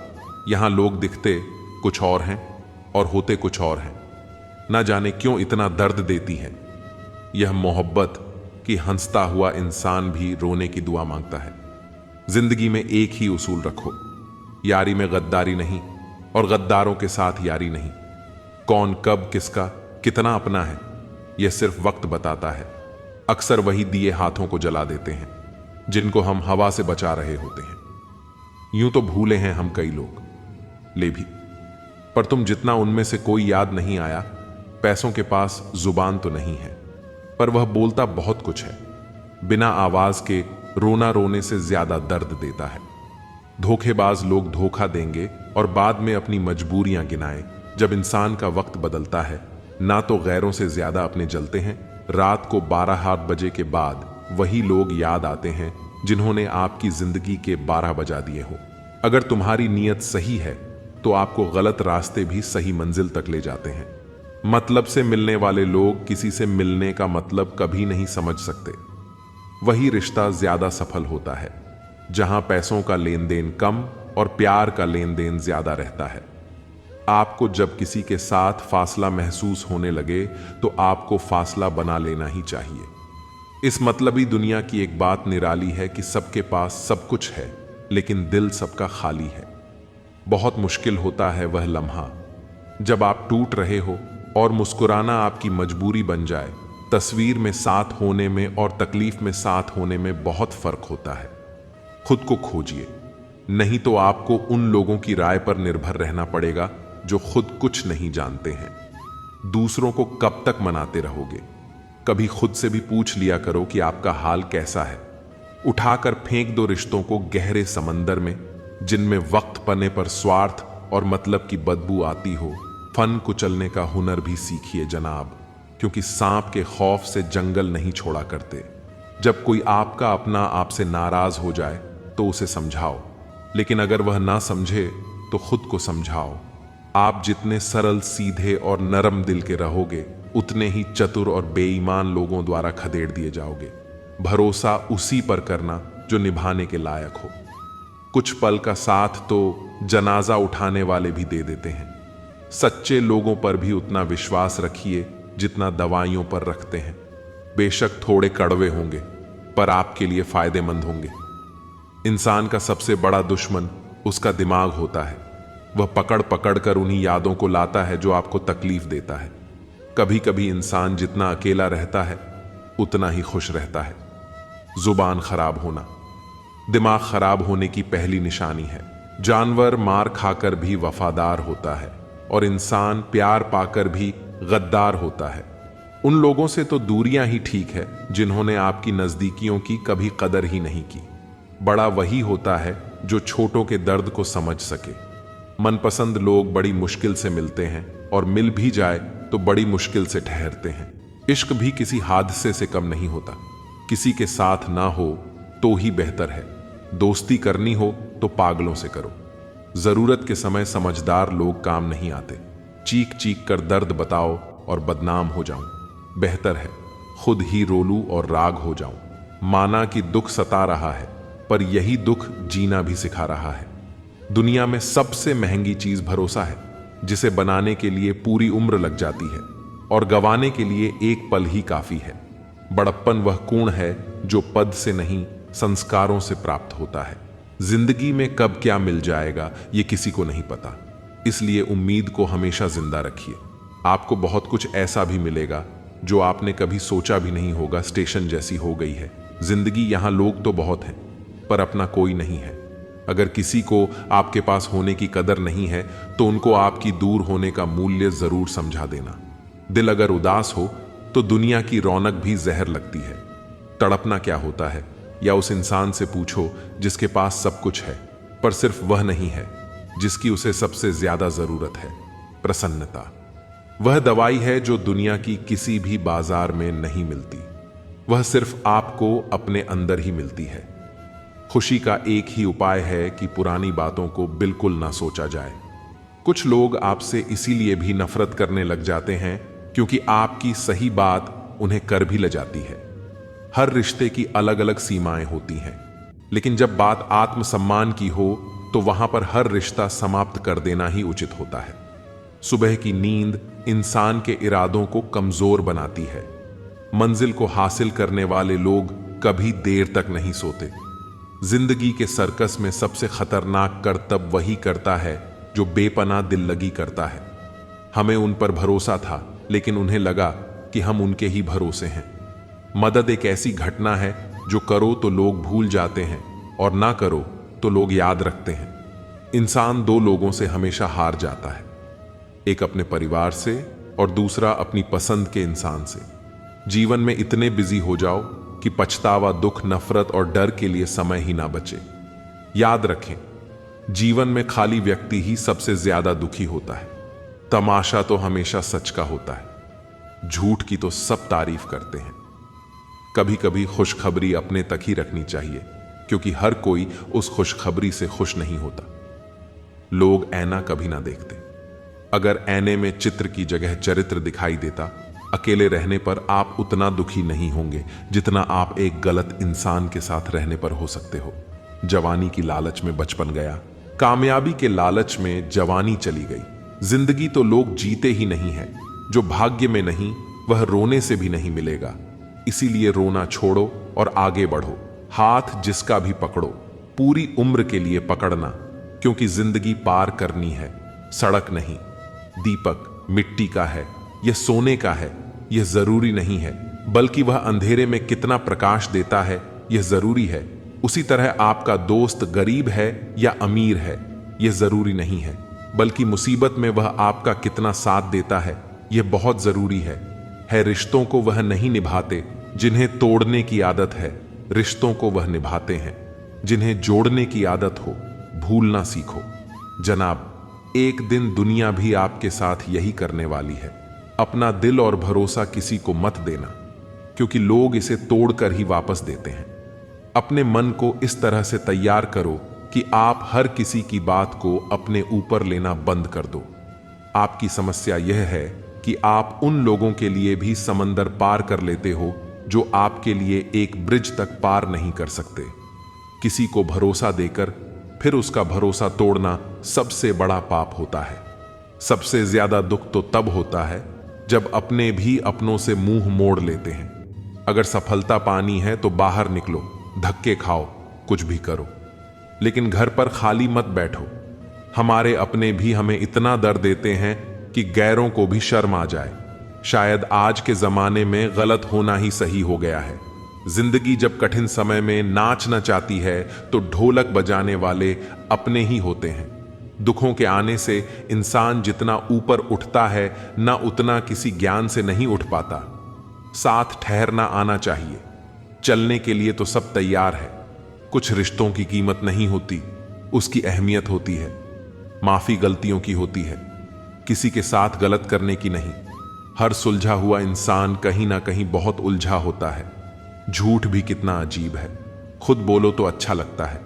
यहां लोग दिखते कुछ और हैं और होते कुछ और हैं। ना जाने क्यों इतना दर्द देती है यह मोहब्बत कि हंसता हुआ इंसान भी रोने की दुआ मांगता है। जिंदगी में एक ही उसूल रखो, यारी में गद्दारी नहीं और गद्दारों के साथ यारी नहीं। कौन कब किसका कितना अपना है, यह सिर्फ वक्त बताता है। अक्सर वही दिए हाथों को जला देते हैं जिनको हम हवा से बचा रहे होते हैं। यूं तो भूले हैं हम कई लोग, ले भी, पर तुम जितना उनमें से कोई याद नहीं आया। पैसों के पास जुबान तो नहीं है, पर वह बोलता बहुत कुछ है। बिना आवाज के रोना रोने से ज्यादा दर्द देता है। धोखेबाज लोग धोखा देंगे और बाद में अपनी मजबूरियां गिनाएं। जब इंसान का वक्त बदलता है, ना तो गैरों से ज्यादा अपने जलते हैं। रात को 12 बजे के बाद वही लोग याद आते हैं जिन्होंने आपकी जिंदगी के 12 बजा दिए हो। अगर तुम्हारी नीयत सही है तो आपको गलत रास्ते भी सही मंजिल तक ले जाते हैं। मतलब से मिलने वाले लोग किसी से मिलने का मतलब कभी नहीं समझ सकते। वही रिश्ता ज्यादा सफल होता है जहां पैसों का लेन देन कम और प्यार का लेन देन ज्यादा रहता है। आपको जब किसी के साथ फासला महसूस होने लगे तो आपको फासला बना लेना ही चाहिए। इस मतलबी दुनिया की एक बात निराली है कि सबके पास सब कुछ है, लेकिन दिल सबका खाली है। बहुत मुश्किल होता है वह लम्हा जब आप टूट रहे हो और मुस्कुराना आपकी मजबूरी बन जाए। तस्वीर में साथ होने में और तकलीफ में साथ होने में बहुत फर्क होता है। खुद को खोजिए, नहीं तो आपको उन लोगों की राय पर निर्भर रहना पड़ेगा जो खुद कुछ नहीं जानते हैं। दूसरों को कब तक मनाते रहोगे? कभी खुद से भी पूछ लिया करो कि आपका हाल कैसा है। उठाकर फेंक दो रिश्तों को गहरे समंदर में, जिनमें वक्त पने पर स्वार्थ और मतलब की बदबू आती हो। फन कुचलने का हुनर भी सीखिए जनाब, क्योंकि सांप के खौफ से जंगल नहीं छोड़ा करते। जब कोई आपका अपना आपसे नाराज हो जाए तो उसे समझाओ, लेकिन अगर वह ना समझे तो खुद को समझाओ। आप जितने सरल, सीधे और नरम दिल के रहोगे, उतने ही चतुर और बेईमान लोगों द्वारा खदेड़ दिए जाओगे। भरोसा उसी पर करना जो निभाने के लायक हो। कुछ पल का साथ तो जनाजा उठाने वाले भी दे देते हैं। सच्चे लोगों पर भी उतना विश्वास रखिए जितना दवाइयों पर रखते हैं। बेशक थोड़े कड़वे होंगे, पर आपके लिए फायदेमंद होंगे। इंसान का सबसे बड़ा दुश्मन उसका दिमाग होता है। वह पकड़ पकड़ कर उन्हीं यादों को लाता है जो आपको तकलीफ देता है। कभी कभी इंसान जितना अकेला रहता है उतना ही खुश रहता है। जुबान खराब होना दिमाग खराब होने की पहली निशानी है। जानवर मार खाकर भी वफादार होता है और इंसान प्यार पाकर भी गद्दार होता है। उन लोगों से तो दूरियां ही ठीक है जिन्होंने आपकी नजदीकियों की कभी कदर ही नहीं की। बड़ा वही होता है जो छोटों के दर्द को समझ सके। मनपसंद लोग बड़ी मुश्किल से मिलते हैं और मिल भी जाए तो बड़ी मुश्किल से ठहरते हैं। इश्क भी किसी हादसे से कम नहीं होता। किसी के साथ ना हो तो ही बेहतर है। दोस्ती करनी हो तो पागलों से करो। जरूरत के समय समझदार लोग काम नहीं आते। चीख चीख कर दर्द बताओ और बदनाम हो जाऊं, बेहतर है खुद ही रोलूं और राग हो जाऊं। माना कि दुख सता रहा है, पर यही दुख जीना भी सिखा रहा है। दुनिया में सबसे महंगी चीज भरोसा है, जिसे बनाने के लिए पूरी उम्र लग जाती है और गंवाने के लिए एक पल ही काफी है। बड़प्पन वह गुण है जो पद से नहीं, संस्कारों से प्राप्त होता है। जिंदगी में कब क्या मिल जाएगा ये किसी को नहीं पता, इसलिए उम्मीद को हमेशा जिंदा रखिए। आपको बहुत कुछ ऐसा भी मिलेगा जो आपने कभी सोचा भी नहीं होगा। स्टेशन जैसी हो गई है जिंदगी। यहां लोग तो बहुत हैं, पर अपना कोई नहीं है। अगर किसी को आपके पास होने की कदर नहीं है तो उनको आपकी दूर होने का मूल्य जरूर समझा देना। दिल अगर उदास हो तो दुनिया की रौनक भी जहर लगती है। तड़पना क्या होता है, या उस इंसान से पूछो जिसके पास सब कुछ है, पर सिर्फ वह नहीं है जिसकी उसे सबसे ज्यादा जरूरत है। प्रसन्नता वह दवाई है जो दुनिया की किसी भी बाजार में नहीं मिलती। वह सिर्फ आपको अपने अंदर ही मिलती है। खुशी का एक ही उपाय है कि पुरानी बातों को बिल्कुल ना सोचा जाए। कुछ लोग आपसे इसीलिए भी नफरत करने लग जाते हैं क्योंकि आपकी सही बात उन्हें कर भी ले जाती है। हर रिश्ते की अलग अलग सीमाएं होती हैं, लेकिन जब बात आत्मसम्मान की हो तो वहां पर हर रिश्ता समाप्त कर देना ही उचित होता है। सुबह की नींद इंसान के इरादों को कमजोर बनाती है। मंजिल को हासिल करने वाले लोग कभी देर तक नहीं सोते। जिंदगी के सर्कस में सबसे खतरनाक करतब वही करता है जो बेपनाह दिल लगी करता है। हमें उन पर भरोसा था, लेकिन उन्हें लगा कि हम उनके ही भरोसे हैं। मदद एक ऐसी घटना है जो करो तो लोग भूल जाते हैं और ना करो तो लोग याद रखते हैं। इंसान दो लोगों से हमेशा हार जाता है, एक अपने परिवार से और दूसरा अपनी पसंद के इंसान से। जीवन में इतने बिजी हो जाओ कि पछतावा, दुख, नफरत और डर के लिए समय ही ना बचे। याद रखें, जीवन में खाली व्यक्ति ही सबसे ज्यादा दुखी होता है। तमाशा तो हमेशा सच का होता है, झूठ की तो सब तारीफ करते हैं। कभी कभी खुशखबरी अपने तक ही रखनी चाहिए, क्योंकि हर कोई उस खुशखबरी से खुश नहीं होता। लोग ऐना कभी ना देखते। अगर ऐने में चित्र की जगह चरित्र दिखाई देता, अकेले रहने पर आप उतना दुखी नहीं होंगे जितना आप एक गलत इंसान के साथ रहने पर हो सकते हो। जवानी की लालच में बचपन गया, कामयाबी के लालच में जवानी चली गई। जिंदगी तो लोग जीते ही नहीं है, जो भाग्य में नहीं वह रोने से भी नहीं मिलेगा। इसीलिए रोना छोड़ो और आगे बढ़ो। हाथ जिसका भी पकड़ो, पूरी उम्र के लिए पकड़ना, क्योंकि जिंदगी पार करनी है, सड़क नहीं। दीपक मिट्टी का है, यह सोने का है, यह जरूरी नहीं है, बल्कि वह अंधेरे में कितना प्रकाश देता है यह जरूरी है। उसी तरह आपका दोस्त गरीब है या अमीर है, यह जरूरी नहीं है, बल्कि मुसीबत में वह आपका कितना साथ देता है यह बहुत जरूरी है। रिश्तों को वह नहीं निभाते जिन्हें तोड़ने की आदत है, रिश्तों को वह निभाते हैं जिन्हें जोड़ने की आदत हो। भूलना सीखो जनाब, एक दिन दुनिया भी आपके साथ यही करने वाली है। अपना दिल और भरोसा किसी को मत देना, क्योंकि लोग इसे तोड़कर ही वापस देते हैं। अपने मन को इस तरह से तैयार करो कि आप हर किसी की बात को अपने ऊपर लेना बंद कर दो। आपकी समस्या यह है कि आप उन लोगों के लिए भी समंदर पार कर लेते हो जो आपके लिए एक ब्रिज तक पार नहीं कर सकते। किसी को भरोसा देकर फिर उसका भरोसा तोड़ना सबसे बड़ा पाप होता है। सबसे ज्यादा दुख तो तब होता है जब अपने भी अपनों से मुंह मोड़ लेते हैं। अगर सफलता पानी है तो बाहर निकलो, धक्के खाओ, कुछ भी करो, लेकिन घर पर खाली मत बैठो। हमारे अपने भी हमें इतना दर्द देते हैं कि गैरों को भी शर्म आ जाए। शायद आज के जमाने में गलत होना ही सही हो गया है। जिंदगी जब कठिन समय में नाचना चाहती है तो ढोलक बजाने वाले अपने ही होते हैं। दुखों के आने से इंसान जितना ऊपर उठता है, ना उतना किसी ज्ञान से नहीं उठ पाता। साथ ठहरना आना चाहिए। चलने के लिए तो सब तैयार है। कुछ रिश्तों की कीमत नहीं होती, उसकी अहमियत होती है। माफी गलतियों की होती है, किसी के साथ गलत करने की नहीं। हर सुलझा हुआ इंसान कहीं ना कहीं बहुत उलझा होता है। झूठ भी कितना अजीब है। खुद बोलो तो अच्छा लगता है,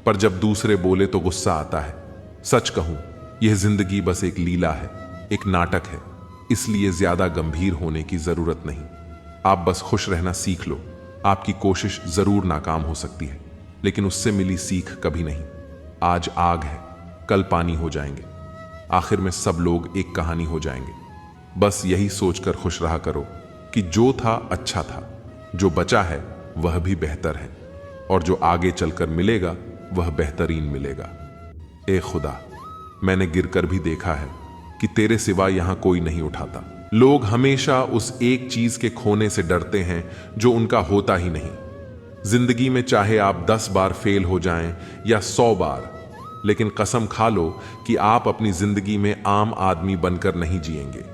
पर जब दूसरे बोले तो गुस्सा आता है। सच कहूं, यह जिंदगी बस एक लीला है, एक नाटक है, इसलिए ज्यादा गंभीर होने की जरूरत नहीं। आप बस खुश रहना सीख लो। आपकी कोशिश जरूर नाकाम हो सकती है, लेकिन उससे मिली सीख कभी नहीं। आज आग है, कल पानी हो जाएंगे, आखिर में सब लोग एक कहानी हो जाएंगे। बस यही सोचकर खुश रहा करो कि जो था अच्छा था, जो बचा है वह भी बेहतर है, और जो आगे चलकर मिलेगा वह बेहतरीन मिलेगा। ए खुदा, मैंने गिरकर भी देखा है कि तेरे सिवा यहां कोई नहीं उठाता। लोग हमेशा उस एक चीज के खोने से डरते हैं जो उनका होता ही नहीं। जिंदगी में चाहे आप 10 बार फेल हो जाएं या 100 बार, लेकिन कसम खा लो कि आप अपनी जिंदगी में आम आदमी बनकर नहीं जिएंगे।